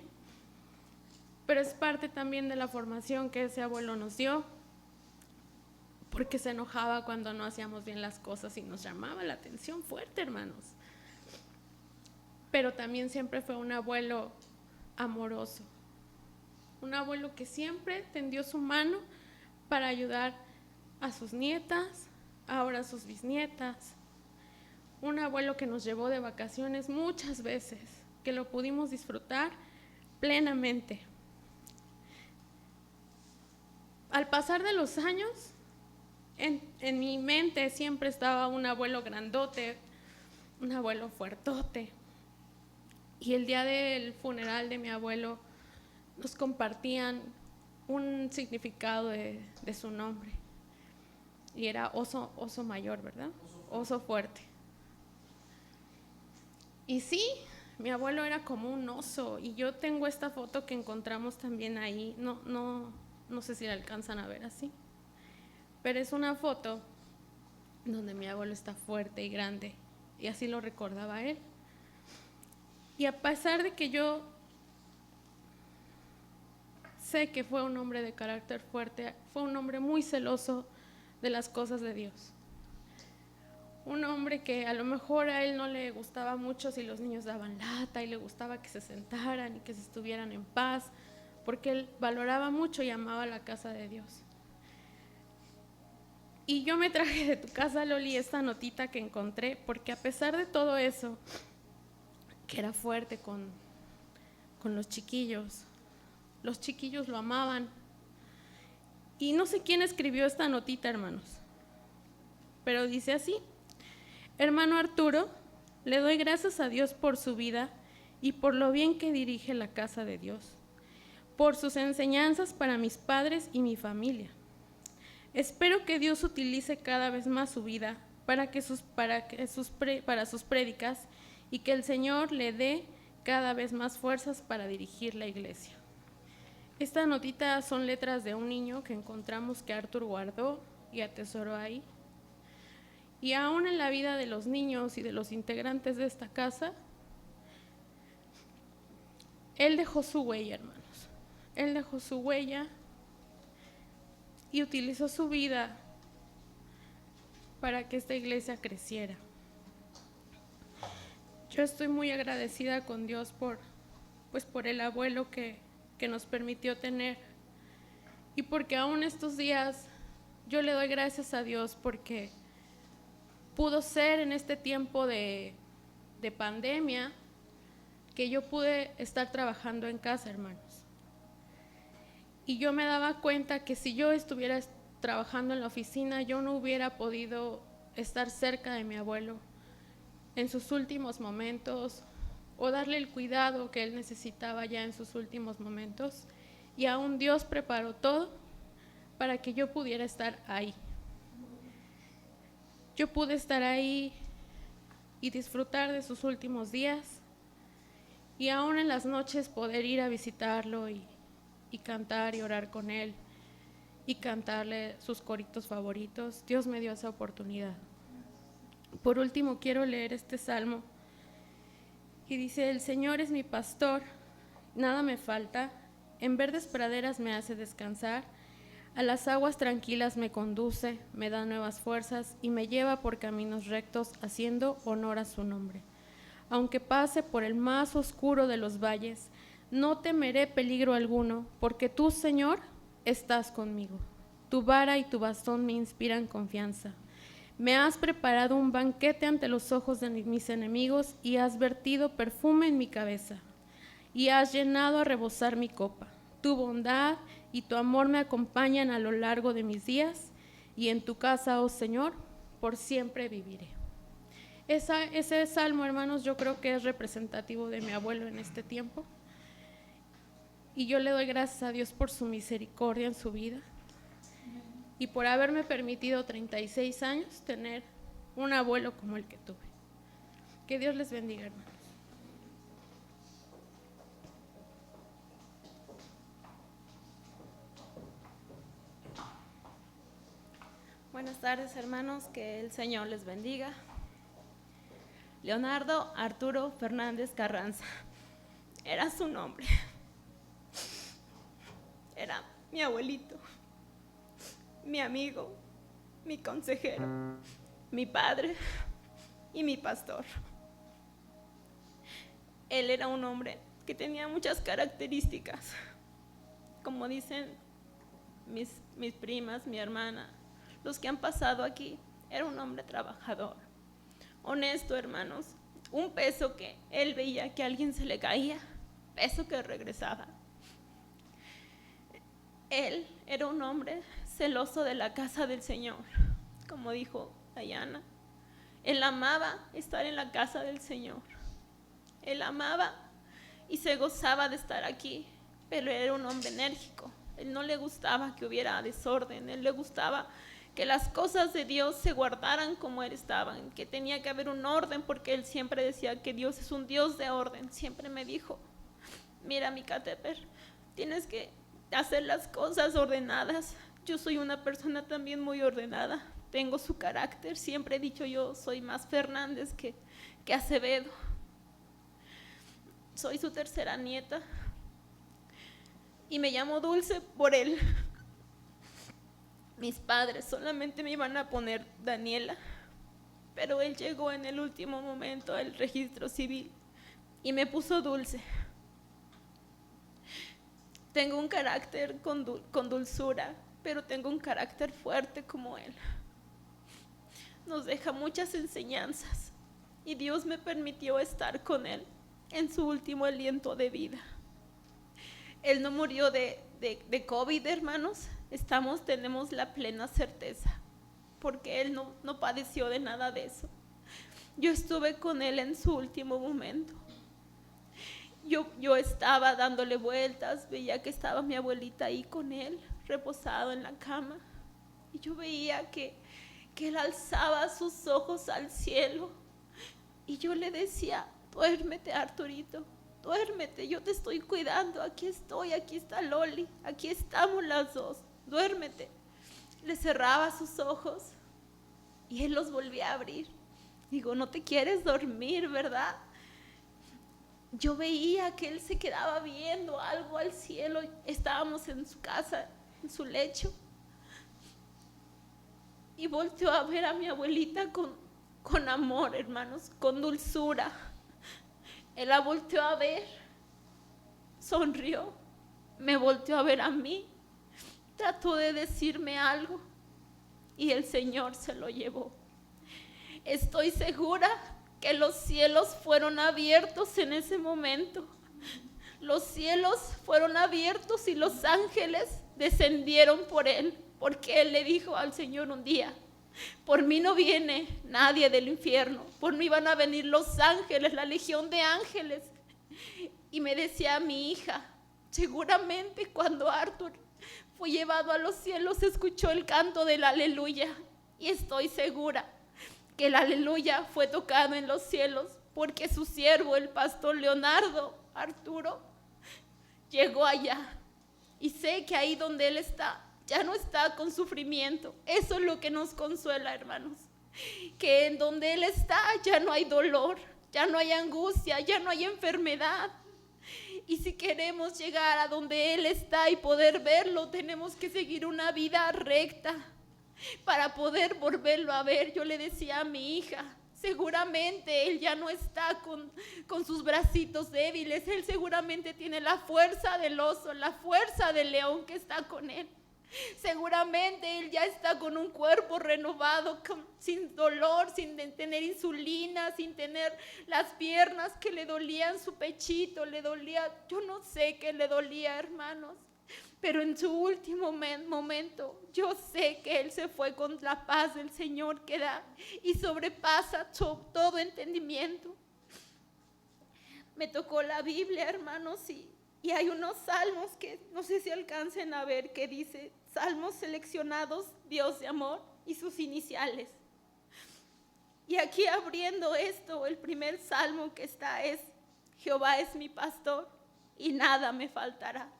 Pero es parte también de la formación que ese abuelo nos dio, porque se enojaba cuando no hacíamos bien las cosas y nos llamaba la atención fuerte, hermanos. Pero también siempre fue un abuelo amoroso, un abuelo que siempre tendió su mano para ayudar a sus nietas, ahora a sus bisnietas. Un abuelo que nos llevó de vacaciones muchas veces, que lo pudimos disfrutar plenamente. Al pasar de los años, en mi mente siempre estaba un abuelo grandote, un abuelo fuertote. Y el día del funeral de mi abuelo nos compartían un significado de su nombre. Y era oso mayor, ¿verdad? Oso fuerte. Y sí, mi abuelo era como un oso. Y yo tengo esta foto que encontramos también ahí. No sé si la alcanzan a ver así, pero es una foto donde mi abuelo está fuerte y grande, y así lo recordaba él. Y a pesar de que yo sé que fue un hombre de carácter fuerte, fue un hombre muy celoso de las cosas de Dios. Un hombre que a lo mejor a él no le gustaba mucho si los niños daban lata, y le gustaba que se sentaran y que se estuvieran en paz, porque él valoraba mucho y amaba la casa de Dios. Y yo me traje de tu casa, Loli, esta notita que encontré, porque a pesar de todo eso, que era fuerte con los chiquillos lo amaban. Y no sé quién escribió esta notita, hermanos, pero dice así: hermano Arturo, le doy gracias a Dios por su vida y por lo bien que dirige la casa de Dios, por sus enseñanzas para mis padres y mi familia. Espero que Dios utilice cada vez más su vida para sus prédicas, y que el Señor le dé cada vez más fuerzas para dirigir la iglesia. Esta notita son letras de un niño que encontramos que Arthur guardó y atesoró ahí. Y aún en la vida de los niños y de los integrantes de esta casa, él dejó su huella, hermanos. Él dejó su huella y utilizó su vida para que esta iglesia creciera. Yo estoy muy agradecida con Dios por el abuelo que nos permitió tener, y porque aún estos días yo le doy gracias a Dios porque pudo ser en este tiempo de pandemia que yo pude estar trabajando en casa, hermanos. Y yo me daba cuenta que si yo estuviera trabajando en la oficina, yo no hubiera podido estar cerca de mi abuelo en sus últimos momentos o darle el cuidado que él necesitaba ya en sus últimos momentos. Y aún Dios preparó todo para que yo pudiera estar ahí. Yo pude estar ahí y disfrutar de sus últimos días, y aún en las noches poder ir a visitarlo y cantar y orar con él y cantarle sus coritos favoritos. Dios me dio esa oportunidad. Por último, quiero leer este salmo y dice: el Señor es mi pastor, nada me falta, en verdes praderas me hace descansar, a las aguas tranquilas me conduce, me da nuevas fuerzas y me lleva por caminos rectos, haciendo honor a su nombre. Aunque pase por el más oscuro de los valles, no temeré peligro alguno, porque tú, Señor, estás conmigo. Tu vara y tu bastón me inspiran confianza. Me has preparado un banquete ante los ojos de mis enemigos y has vertido perfume en mi cabeza y has llenado a rebosar mi copa. Tu bondad y tu amor me acompañan a lo largo de mis días, y en tu casa, oh Señor, por siempre viviré. Ese salmo, hermanos, yo creo que es representativo de mi abuelo en este tiempo, y yo le doy gracias a Dios por su misericordia en su vida y por haberme permitido 36 años tener un abuelo como el que tuve. Que Dios les bendiga, hermanos. Buenas tardes, hermanos, que el Señor les bendiga. Leonardo Arturo Fernández Carranza era su nombre. Era mi abuelito, mi amigo, mi consejero, mi padre y mi pastor. Él era un hombre que tenía muchas características. Como dicen mis primas, mi hermana, los que han pasado aquí, era un hombre trabajador, honesto, hermanos. Un peso que él veía que a alguien se le caía, peso que regresaba. Él era un hombre celoso de la casa del Señor, como dijo Dayana. Él amaba estar en la casa del Señor. Él amaba y se gozaba de estar aquí, pero era un hombre enérgico. Él no le gustaba que hubiera desorden, él le gustaba que las cosas de Dios se guardaran como él estaban, que tenía que haber un orden, porque él siempre decía que Dios es un Dios de orden. Siempre me dijo: mira, mi Cateper, tienes que hacer las cosas ordenadas. Yo soy una persona también muy ordenada, tengo su carácter. Siempre he dicho, yo soy más Fernández que Acevedo. Soy su tercera nieta y me llamo Dulce por él. Mis padres solamente me iban a poner Daniela, pero él llegó en el último momento al registro civil y me puso Dulce. Tengo un carácter con dulzura, pero tengo un carácter fuerte como él. Nos deja muchas enseñanzas y Dios me permitió estar con él en su último aliento de vida. Él no murió de COVID, hermanos. Tenemos la plena certeza, porque él no padeció de nada de eso. Yo estuve con él en su último momento. Yo estaba dándole vueltas, veía que estaba mi abuelita ahí con él, reposado en la cama, y yo veía que él alzaba sus ojos al cielo, y yo le decía: duérmete, Arturito, duérmete, yo te estoy cuidando, aquí estoy, aquí está Loli, aquí estamos las dos, duérmete. Le cerraba sus ojos y él los volvía a abrir. Digo: no te quieres dormir, ¿verdad? Yo veía que él se quedaba viendo algo al cielo. Estábamos en su casa, en su lecho. y volteó a ver a mi abuelita con amor, hermanos, con dulzura. Él la volteó a ver, sonrió, me volteó a ver a mí, trató de decirme algo y el Señor se lo llevó. Estoy segura que los cielos fueron abiertos en ese momento. Los cielos fueron abiertos y los ángeles descendieron por él, porque él le dijo al Señor un día: por mí no viene nadie del infierno, por mí van a venir los ángeles, la legión de ángeles. Y me decía a mi hija, seguramente cuando Arthur fue llevado a los cielos escuchó el canto del aleluya, y estoy segura que el aleluya fue tocado en los cielos porque su siervo, el pastor Leonardo Arturo, llegó allá. Y sé que ahí donde él está, ya no está con sufrimiento. Eso es lo que nos consuela, hermanos. Que en donde él está ya no hay dolor, ya no hay angustia, ya no hay enfermedad. Y si queremos llegar a donde él está y poder verlo, tenemos que seguir una vida recta para poder volverlo a ver. Yo le decía a mi hija, seguramente él ya no está con sus bracitos débiles, él seguramente tiene la fuerza del oso, la fuerza del león que está con él. Seguramente él ya está con un cuerpo renovado, sin dolor, sin tener insulina, sin tener las piernas que le dolían, su pechito le dolía, yo no sé qué le dolía, hermanos. Pero en su último momento, yo sé que él se fue con la paz del Señor que da y sobrepasa todo entendimiento. Me tocó la Biblia, hermanos, y hay unos salmos que no sé si alcancen a ver, que dice: salmos seleccionados, Dios de amor, y sus iniciales. Y aquí abriendo esto, el primer salmo que está es: Jehová es mi pastor y nada me faltará.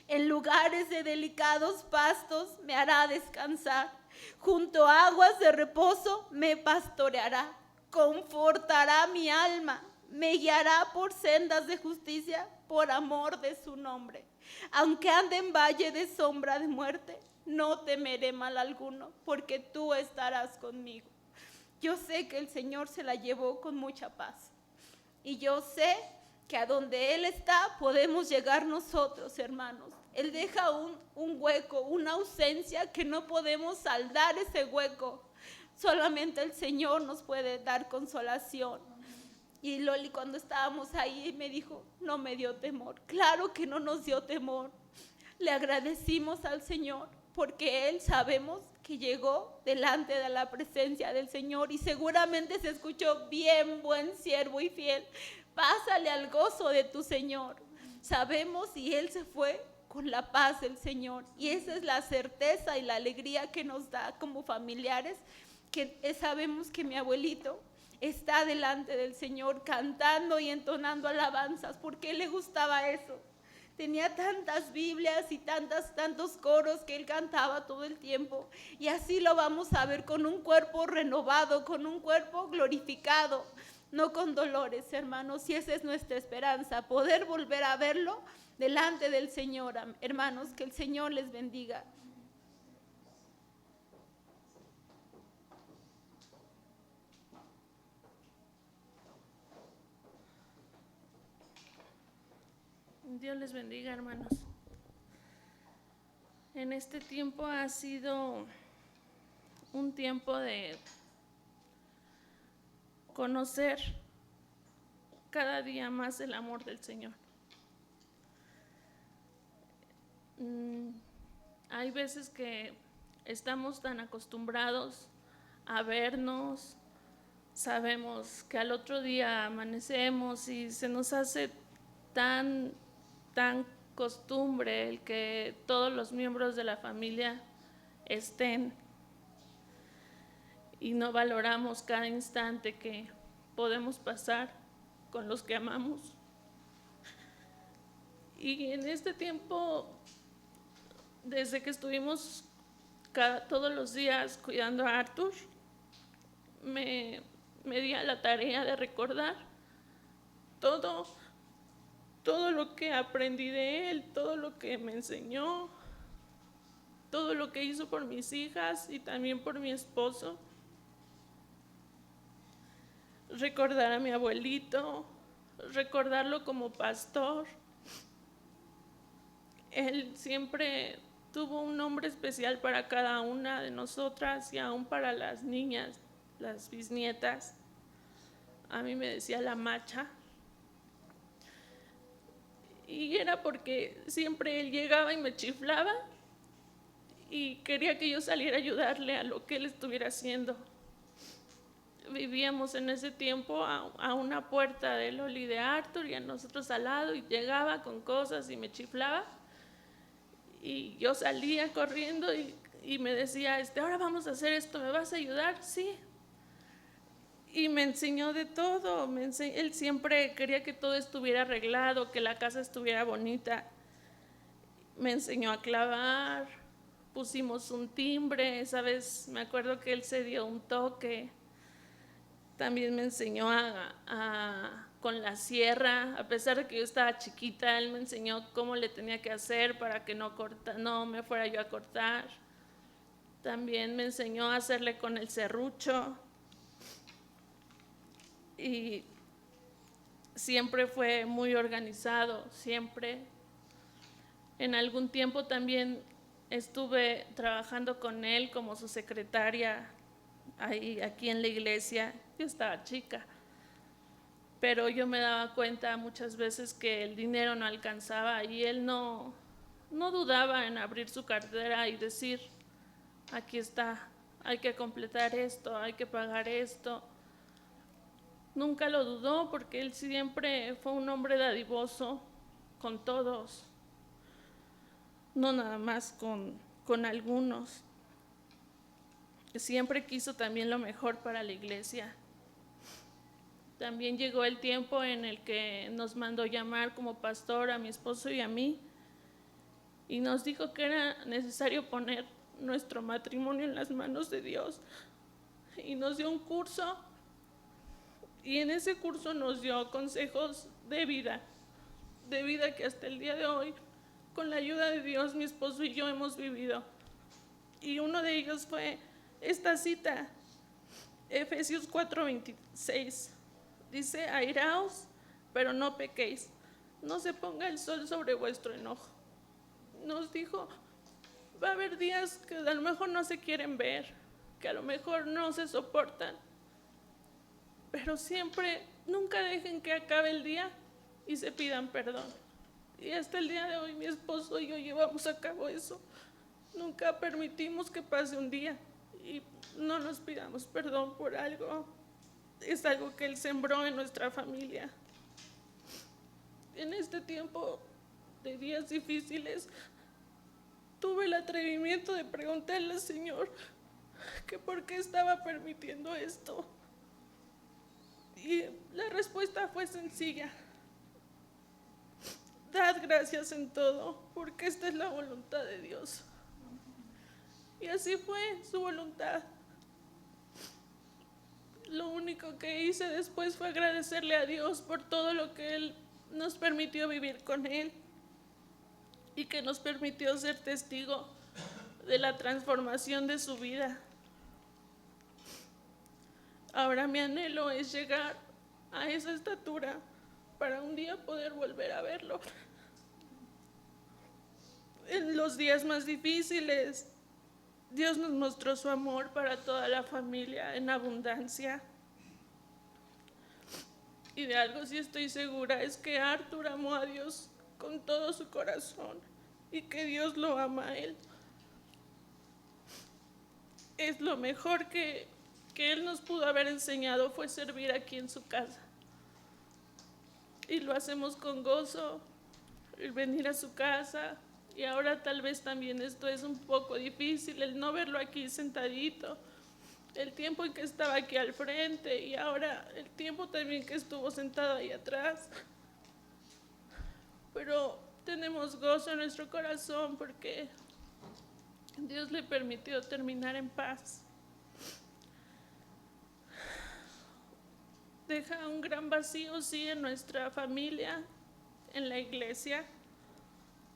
En lugares de delicados pastos me hará descansar. Junto a aguas de reposo me pastoreará. Confortará mi alma. Me guiará por sendas de justicia por amor de su nombre. Aunque ande en valle de sombra de muerte, no temeré mal alguno, porque tú estarás conmigo. Yo sé que el Señor se la llevó con mucha paz. Y yo sé que a donde Él está podemos llegar nosotros, hermanos. Él deja un hueco, una ausencia que no podemos saldar ese hueco. Solamente el Señor nos puede dar consolación. Y Loli, cuando estábamos ahí, me dijo: no me dio temor. Claro que no nos dio temor. Le agradecimos al Señor porque Él, sabemos que llegó delante de la presencia del Señor y seguramente se escuchó: bien, buen siervo y fiel, pásale al gozo de tu Señor. Sabemos, y Él se fue con la paz del Señor, y esa es la certeza y la alegría que nos da como familiares, que sabemos que mi abuelito está delante del Señor cantando y entonando alabanzas, porque Él le gustaba eso. Tenía tantas Biblias y tantos coros que él cantaba todo el tiempo, y así lo vamos a ver, con un cuerpo renovado, con un cuerpo glorificado, no con dolores, hermanos. Y esa es nuestra esperanza, poder volver a verlo delante del Señor. Hermanos, que el Señor les bendiga. Dios les bendiga, hermanos. En este tiempo ha sido un tiempo de conocer cada día más el amor del Señor. Hay veces que estamos tan acostumbrados a vernos, sabemos que al otro día amanecemos y se nos hace tan costumbre el que todos los miembros de la familia estén, y no valoramos cada instante que podemos pasar con los que amamos. Y en este tiempo, desde que estuvimos todos los días cuidando a Arthur, me di a la tarea de recordar todo lo que aprendí de él, todo lo que me enseñó, todo lo que hizo por mis hijas y también por mi esposo. Recordar a mi abuelito, recordarlo como pastor. Él siempre tuvo un nombre especial para cada una de nosotras y aún para las niñas, las bisnietas. A mí me decía la macha. Y era porque siempre él llegaba y me chiflaba y quería que yo saliera a ayudarle a lo que él estuviera haciendo. Vivíamos en ese tiempo a una puerta de Loli de Arthur y a nosotros al lado, y llegaba con cosas y me chiflaba. Y yo salía corriendo y me decía, ahora vamos a hacer esto, ¿me vas a ayudar? Sí. Y me enseñó de todo. Él siempre quería que todo estuviera arreglado, que la casa estuviera bonita. Me enseñó a clavar, pusimos un timbre, esa vez me acuerdo que él se dio un toque. También me enseñó con la sierra, a pesar de que yo estaba chiquita, él me enseñó cómo le tenía que hacer para que no me fuera yo a cortar. También me enseñó a hacerle con el serrucho. Y siempre fue muy organizado, siempre. En algún tiempo también estuve trabajando con él como su secretaria aquí en la iglesia. Yo estaba chica, pero yo me daba cuenta muchas veces que el dinero no alcanzaba y él no dudaba en abrir su cartera y decir, aquí está, hay que completar esto, hay que pagar esto. Nunca lo dudó porque él siempre fue un hombre dadivoso con todos, no nada más con algunos. Siempre quiso también lo mejor para la iglesia. También llegó el tiempo en el que nos mandó llamar como pastor a mi esposo y a mí y nos dijo que era necesario poner nuestro matrimonio en las manos de Dios, y nos dio un curso, y en ese curso nos dio consejos de vida que hasta el día de hoy, con la ayuda de Dios, mi esposo y yo hemos vivido. Y uno de ellos fue esta cita, Efesios 4:26. Dice, airaos, pero no pequéis, no se ponga el sol sobre vuestro enojo. Nos dijo, va a haber días que a lo mejor no se quieren ver, que a lo mejor no se soportan, pero siempre, nunca dejen que acabe el día y se pidan perdón. Y hasta el día de hoy mi esposo y yo llevamos a cabo eso. Nunca permitimos que pase un día y no nos pidamos perdón por algo. Es algo que él sembró en nuestra familia. En este tiempo de días difíciles, tuve el atrevimiento de preguntarle al Señor que por qué estaba permitiendo esto. Y la respuesta fue sencilla. Dad gracias en todo, porque esta es la voluntad de Dios. Y así fue su voluntad. Lo único que hice después fue agradecerle a Dios por todo lo que Él nos permitió vivir con Él y que nos permitió ser testigo de la transformación de su vida. Ahora mi anhelo es llegar a esa estatura para un día poder volver a verlo. En los días más difíciles, Dios nos mostró su amor para toda la familia en abundancia. Y de algo sí estoy segura, es que Arthur amó a Dios con todo su corazón y que Dios lo ama a él. Es lo mejor que Él nos pudo haber enseñado, fue servir aquí en su casa. Y lo hacemos con gozo, el venir a su casa. Y ahora tal vez también esto es un poco difícil, el no verlo aquí sentadito, el tiempo en que estaba aquí al frente y ahora el tiempo también que estuvo sentado ahí atrás. Pero tenemos gozo en nuestro corazón porque Dios le permitió terminar en paz. Deja un gran vacío, sí, en nuestra familia, en la iglesia.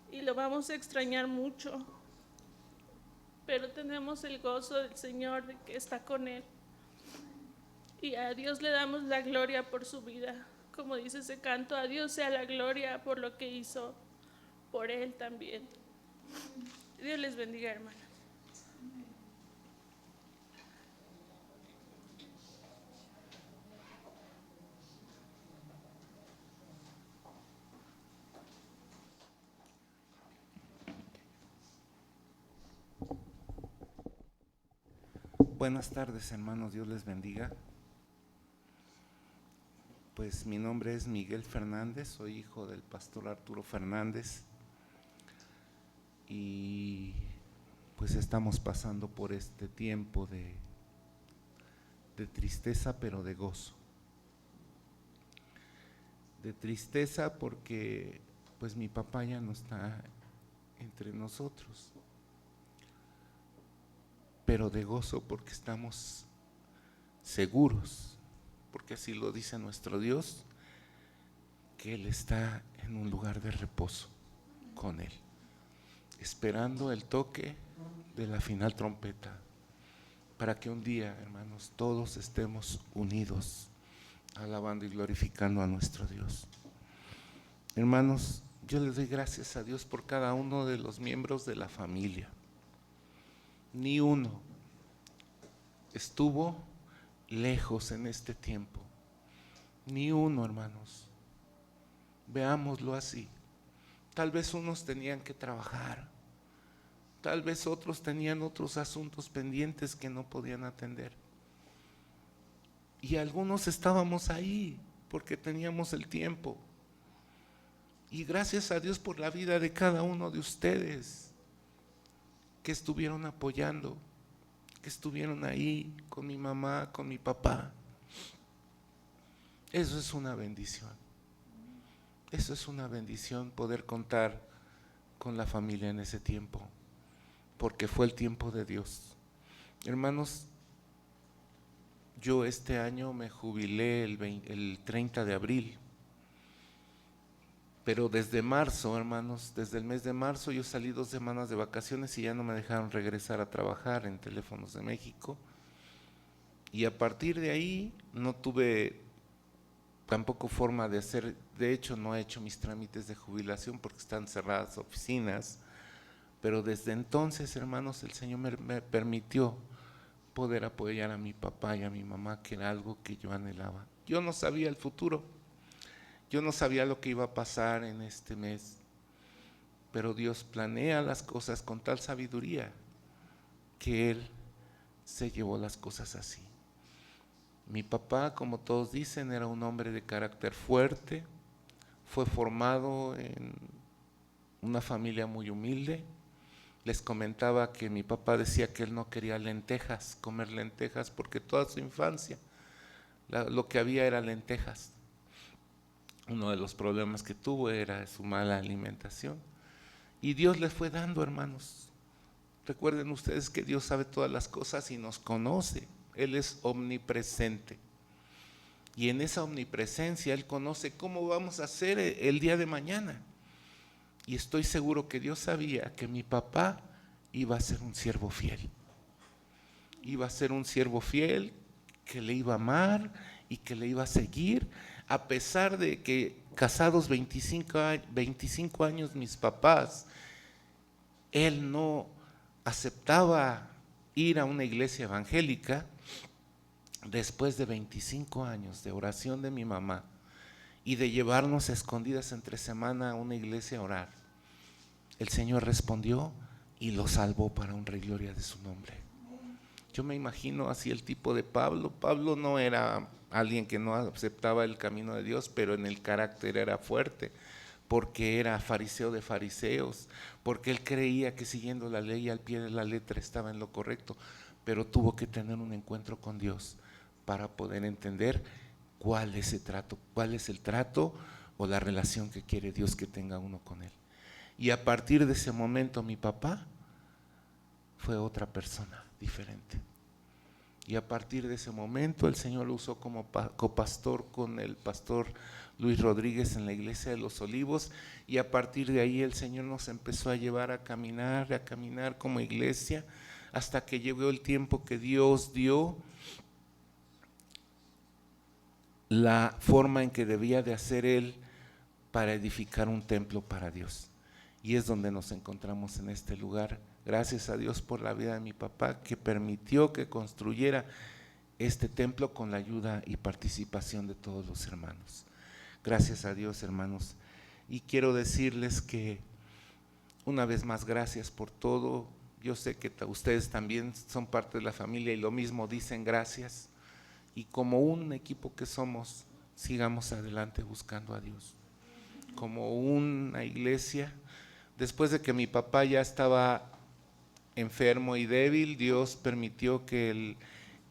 Y lo vamos a extrañar mucho. pero tenemos el gozo del Señor de que está con Él. Y a Dios le damos la gloria por su vida. Como dice ese canto, a Dios sea la gloria por lo que hizo por Él también. Dios les bendiga, hermanos. Buenas tardes, hermanos, Dios les bendiga. Pues mi nombre es Miguel Fernández, soy hijo del pastor Arturo Fernández y pues estamos pasando por este tiempo de tristeza, pero de gozo. De tristeza porque pues mi papá ya no está entre nosotros, pero de gozo porque estamos seguros, porque así lo dice nuestro Dios, que Él está en un lugar de reposo con Él, esperando el toque de la final trompeta, para que un día, hermanos, todos estemos unidos, alabando y glorificando a nuestro Dios. Hermanos, yo les doy gracias a Dios por cada uno de los miembros de la familia. Ni uno estuvo lejos en este tiempo, ni uno, hermanos. Veámoslo así. Tal vez unos tenían que trabajar, tal vez otros tenían otros asuntos pendientes que no podían atender, y algunos estábamos ahí porque teníamos el tiempo. Y gracias a Dios por la vida de cada uno de ustedes que estuvieron apoyando, que estuvieron ahí con mi mamá, con mi papá. Eso es una bendición. Eso es una bendición, poder contar con la familia en ese tiempo, porque fue el tiempo de Dios. Hermanos, yo este año me jubilé el 30 de abril, pero desde marzo, hermanos, desde el mes de marzo yo salí 2 semanas de vacaciones y ya no me dejaron regresar a trabajar en Teléfonos de México, y a partir de ahí no tuve tampoco forma de hacer, de hecho no he hecho mis trámites de jubilación porque están cerradas oficinas, pero desde entonces, hermanos, el Señor me permitió poder apoyar a mi papá y a mi mamá, que era algo que yo anhelaba. Yo no sabía el futuro, yo no sabía lo que iba a pasar en este mes, pero Dios planea las cosas con tal sabiduría que Él se llevó las cosas así. Mi papá, como todos dicen, era un hombre de carácter fuerte, fue formado en una familia muy humilde. Les comentaba que mi papá decía que él no quería lentejas, comer lentejas, porque toda su infancia lo que había era lentejas. Uno de los problemas que tuvo era su mala alimentación. Y Dios le fue dando, hermanos. Recuerden ustedes que Dios sabe todas las cosas y nos conoce. Él es omnipresente. Y en esa omnipresencia Él conoce cómo vamos a hacer el día de mañana. Y estoy seguro que Dios sabía que mi papá iba a ser un siervo fiel. Iba a ser un siervo fiel que le iba a amar y que le iba a seguir, a pesar de que casados 25 años mis papás, él no aceptaba ir a una iglesia evangélica. Después de 25 años de oración de mi mamá y de llevarnos a escondidas entre semana a una iglesia a orar, el Señor respondió y lo salvó para honra y gloria de su nombre. Yo me imagino así el tipo de Pablo. Pablo no era alguien que no aceptaba el camino de Dios, pero en el carácter era fuerte, porque era fariseo de fariseos, porque él creía que siguiendo la ley al pie de la letra estaba en lo correcto, pero tuvo que tener un encuentro con Dios para poder entender cuál es el trato o la relación que quiere Dios que tenga uno con Él. Y a partir de ese momento mi papá fue otra persona diferente. Y a partir de ese momento el Señor lo usó como copastor con el pastor Luis Rodríguez en la iglesia de los Olivos, y a partir de ahí el Señor nos empezó a llevar a caminar como iglesia, hasta que llegó el tiempo que Dios dio la forma en que debía de hacer Él para edificar un templo para Dios. Y es donde nos encontramos en este lugar. Gracias a Dios por la vida de mi papá, que permitió que construyera este templo con la ayuda y participación de todos los hermanos. Gracias a Dios, hermanos. Y quiero decirles que una vez más, gracias por todo. Yo sé que ustedes también son parte de la familia y lo mismo dicen gracias. Y como un equipo que somos, sigamos adelante buscando a Dios. Como una iglesia, después de que mi papá ya estaba enfermo y débil, Dios permitió que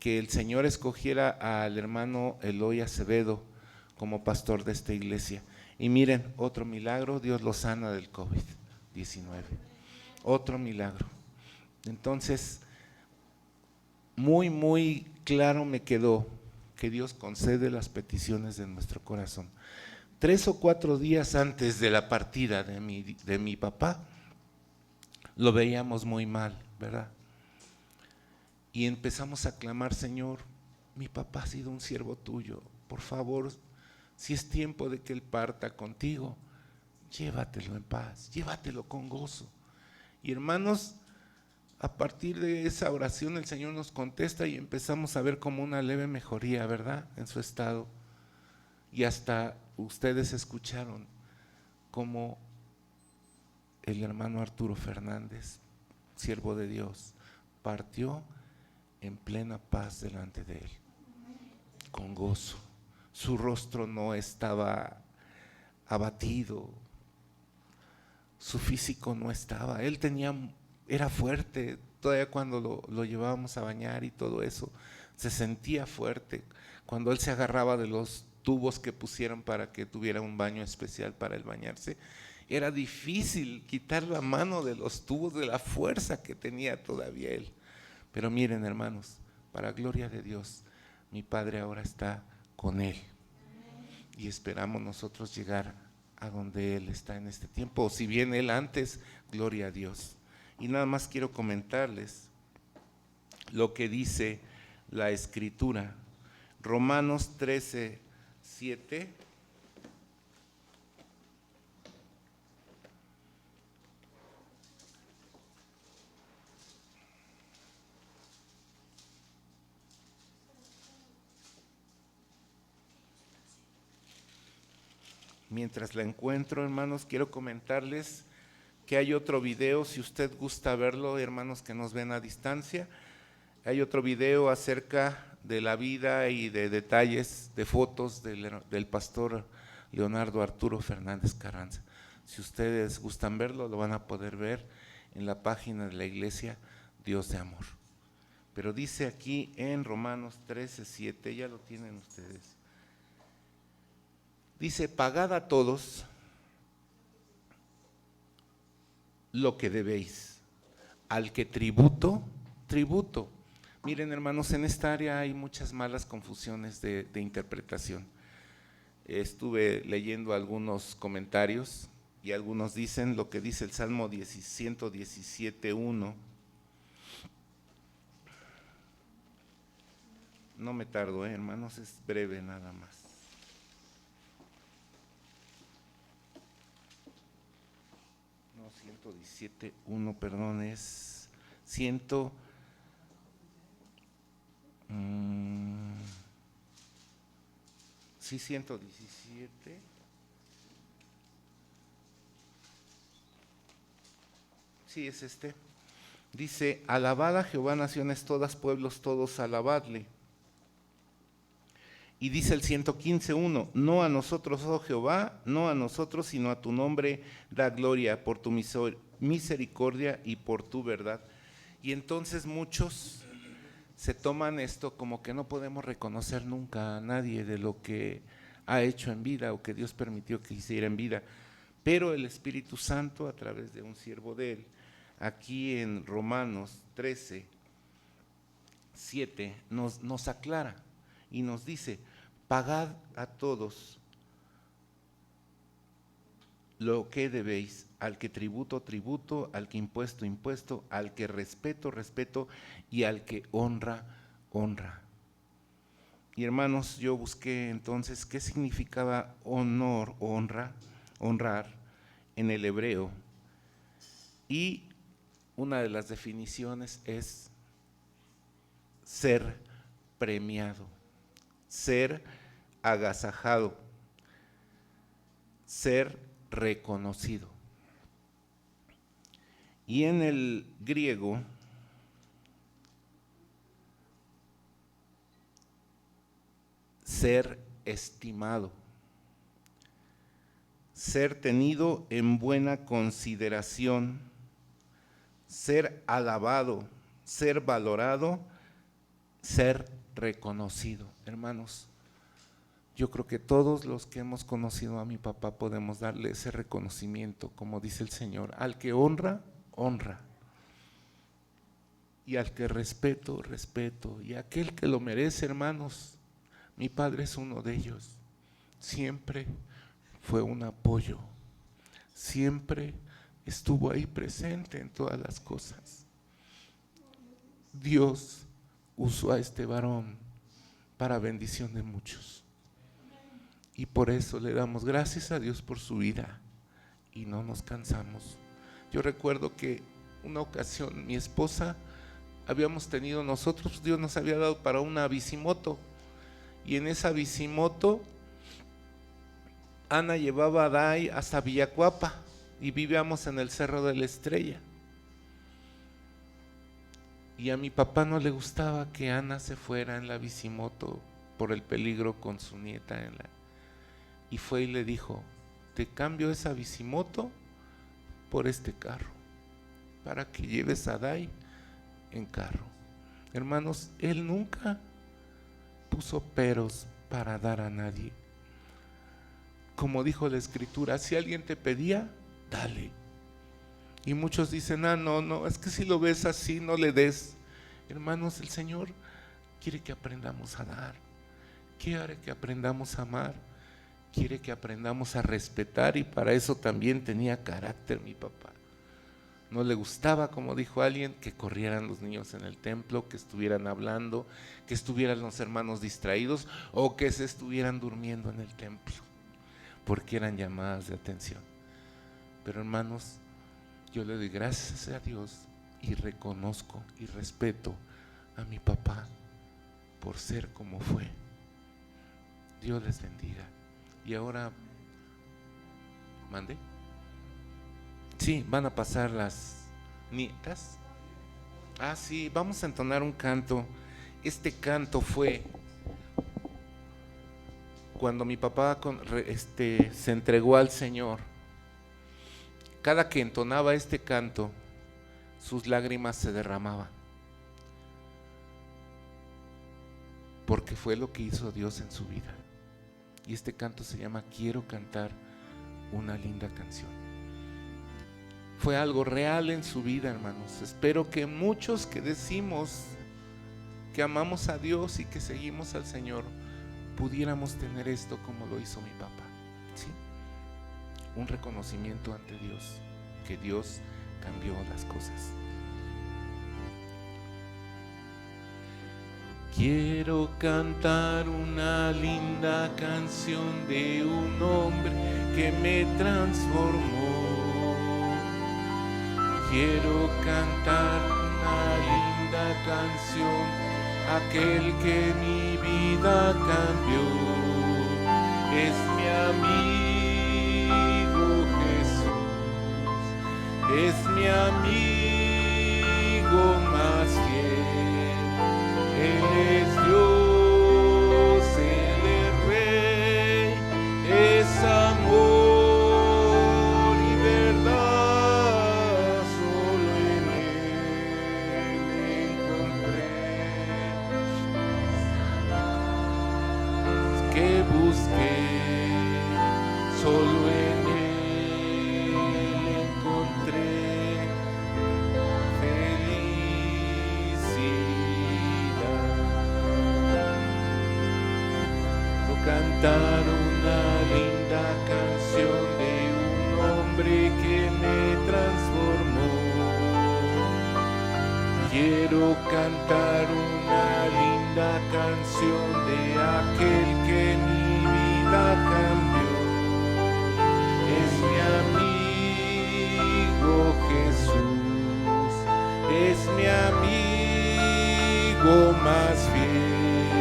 el Señor escogiera al hermano Eloy Acevedo como pastor de esta iglesia. Y miren, otro milagro, Dios lo sana del COVID-19. Otro milagro. Entonces, muy claro me quedó que Dios concede las peticiones de nuestro corazón. 3 o 4 días antes de la partida de mi papá, lo veíamos muy mal, ¿verdad? Y empezamos a clamar: Señor, mi papá ha sido un siervo tuyo, por favor, si es tiempo de que él parta contigo, llévatelo en paz, llévatelo con gozo. Y hermanos, a partir de esa oración el Señor nos contesta y empezamos a ver como una leve mejoría, ¿verdad?, en su estado. Y hasta ustedes escucharon cómo el hermano Arturo Fernández, siervo de Dios, partió en plena paz delante de él, con gozo. Su rostro no estaba abatido, su físico no estaba, él era fuerte, todavía cuando lo llevábamos a bañar y todo eso, se sentía fuerte. Cuando él se agarraba de los tubos que pusieron para que tuviera un baño especial para él bañarse, era difícil quitar la mano de los tubos, de la fuerza que tenía todavía él. Pero miren, hermanos, para gloria de Dios, mi padre ahora está con él. Y esperamos nosotros llegar a donde él está en este tiempo, o si bien él antes, gloria a Dios. Y nada más quiero comentarles lo que dice la Escritura. Romanos 13:7. Mientras la encuentro, hermanos, quiero comentarles que hay otro video, si usted gusta verlo, hermanos que nos ven a distancia, hay otro video acerca de la vida y de detalles, de fotos del pastor Leonardo Arturo Fernández Carranza. Si ustedes gustan verlo, lo van a poder ver en la página de la iglesia Dios de Amor. Pero dice aquí en Romanos 13:7, ya lo tienen ustedes. Dice: pagad a todos lo que debéis, al que tributo, tributo. Miren, hermanos, en esta área hay muchas malas confusiones de interpretación. Estuve leyendo algunos comentarios y algunos dicen lo que dice el Salmo 117:1. No me tardo, hermanos, es breve nada más. No, 117:1, perdón, es 100. Sí, 117. Sí, es este. Dice: alabad a Jehová, naciones todas, pueblos todos, alabadle. Y dice el 115:1, no a nosotros, oh Jehová, no a nosotros, sino a tu nombre da gloria por tu misericordia y por tu verdad. Y entonces muchos se toman esto como que no podemos reconocer nunca a nadie de lo que ha hecho en vida o que Dios permitió que hiciera en vida. Pero el Espíritu Santo, a través de un siervo de él, aquí en Romanos 13:7, nos aclara y nos dice: pagad a todos lo que debéis, al que tributo, tributo, al que impuesto, impuesto, al que respeto, respeto, y al que honra, honra. Y hermanos, yo busqué entonces qué significaba honor, honra, honrar en el hebreo. Y una de las definiciones es ser premiado, ser agasajado, ser reconocido. Y en el griego, ser estimado, ser tenido en buena consideración, ser alabado, ser valorado, ser reconocido. Hermanos, yo creo que todos los que hemos conocido a mi papá podemos darle ese reconocimiento, como dice el Señor, al que honra, honra, y al que respeto, respeto, y aquel que lo merece, hermanos. Mi padre es uno de ellos. Siempre fue un apoyo, siempre estuvo ahí presente en todas las cosas. Dios usó a este varón para bendición de muchos. Y por eso le damos gracias a Dios por su vida y no nos cansamos. Yo recuerdo que una ocasión mi esposa, habíamos tenido nosotros, Dios nos había dado para una bicimoto, y en esa bicimoto Ana llevaba a Dai hasta Villacuapa y vivíamos en el Cerro de la Estrella. Y a mi papá no le gustaba que Ana se fuera en la bicimoto por el peligro con su nieta y fue y le dijo: te cambio esa bicimoto por este carro para que lleves a Dai en carro. Hermanos, él nunca puso peros para dar a nadie. Como dijo la Escritura, si alguien te pedía, dale. Y muchos dicen: no, es que si lo ves así, no le des. Hermanos, el Señor quiere que aprendamos a dar, quiere que aprendamos a amar, quiere que aprendamos a respetar, y para eso también tenía carácter mi papá. No le gustaba, como dijo alguien, que corrieran los niños en el templo, que estuvieran hablando, que estuvieran los hermanos distraídos o que se estuvieran durmiendo en el templo, porque eran llamadas de atención. Pero hermanos, yo le doy gracias a Dios y reconozco y respeto a mi papá por ser como fue. Dios les bendiga. Y ahora, ¿mande? Sí, van a pasar las nietas. Sí, vamos a entonar un canto. Este canto fue cuando mi papá se entregó al Señor. Cada que entonaba este canto, sus lágrimas se derramaban, porque fue lo que hizo Dios en su vida. Y este canto se llama Quiero cantar una linda canción. Fue algo real en su vida, hermanos. Espero que muchos que decimos que amamos a Dios y que seguimos al Señor pudiéramos tener esto como lo hizo mi papá, ¿sí? Un reconocimiento ante Dios, que Dios cambió las cosas. Quiero cantar una linda canción de un hombre que me transformó. Quiero cantar una linda canción, aquel que mi vida cambió. Es mi amigo Jesús, es mi amigo más fiel. Él es Dios, Él es Rey, es amor y verdad. Solo en Él encontré que busqué. Solo en Él encontré cantar una linda canción de un Quiero cantar una linda canción de aquel que mi vida cambió. Es mi amigo Jesús, es mi amigo más fiel.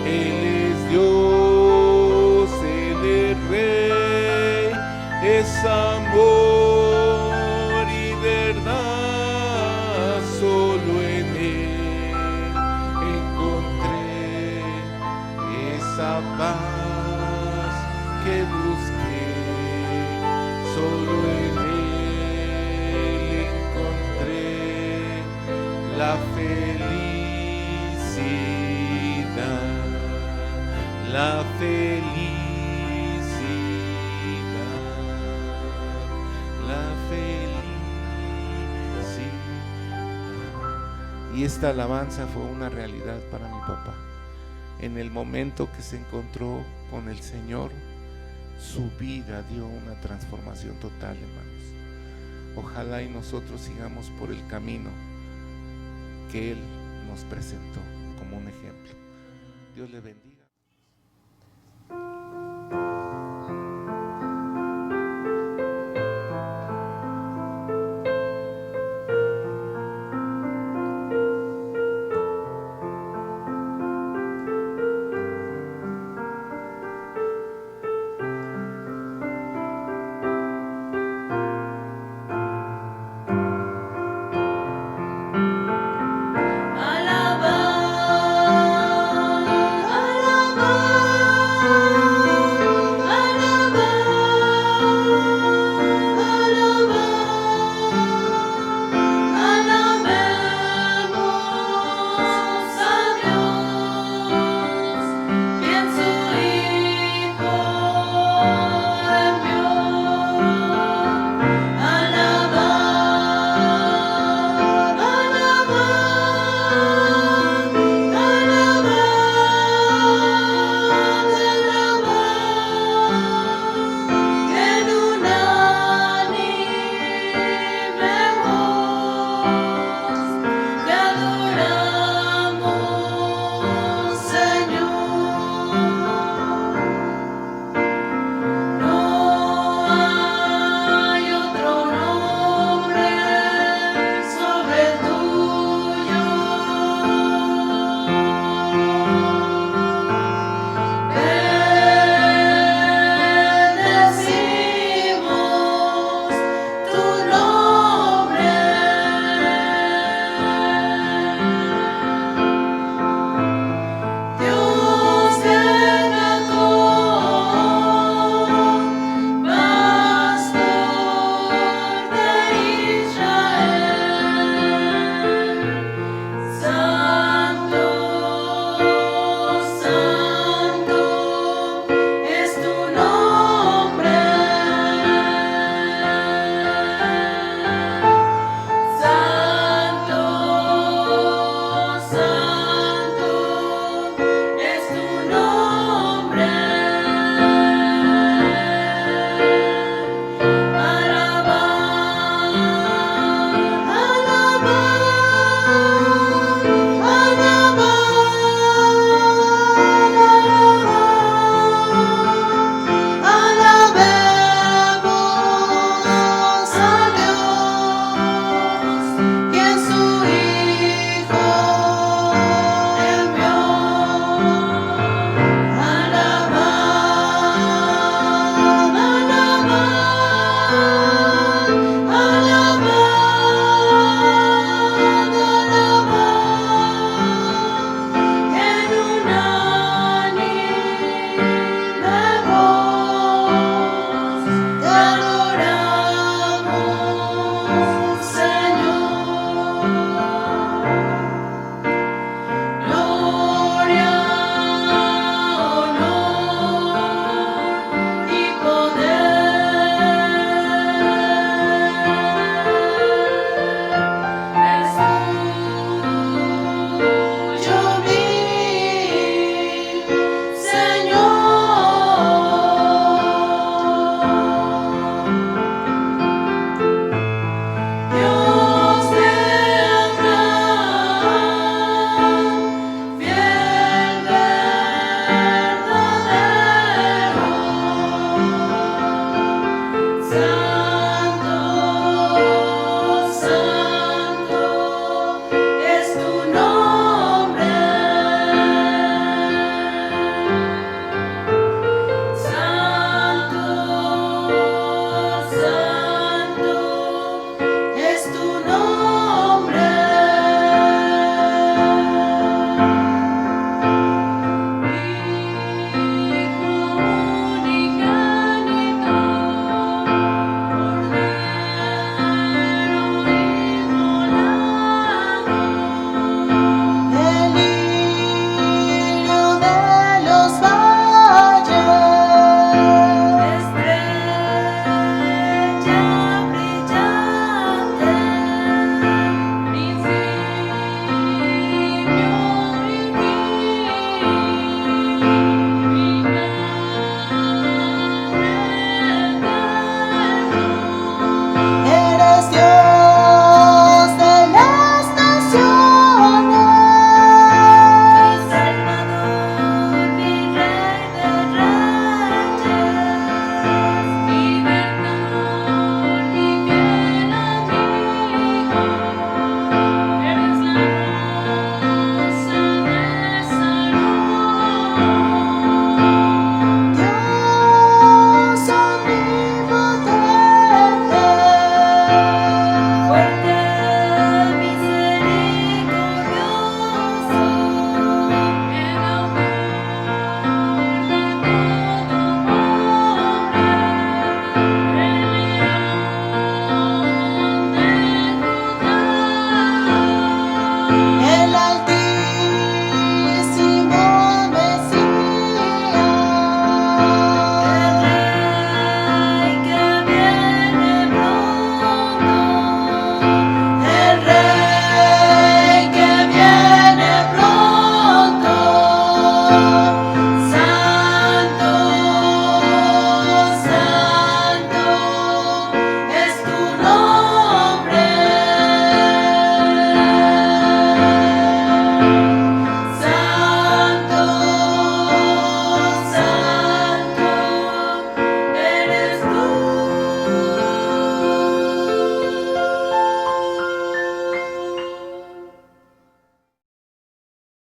Él es Dios, Él es Rey, es amor y verdad. Solo en Él encontré esa paz que busqué. Solo en Él encontré la felicidad, la felicidad, la felicidad. Y esta alabanza fue una realidad para mi papá. En el momento que se encontró con el Señor, su vida dio una transformación total, hermanos. Ojalá y nosotros sigamos por el camino que Él nos presentó como un ejemplo. Dios le bendiga.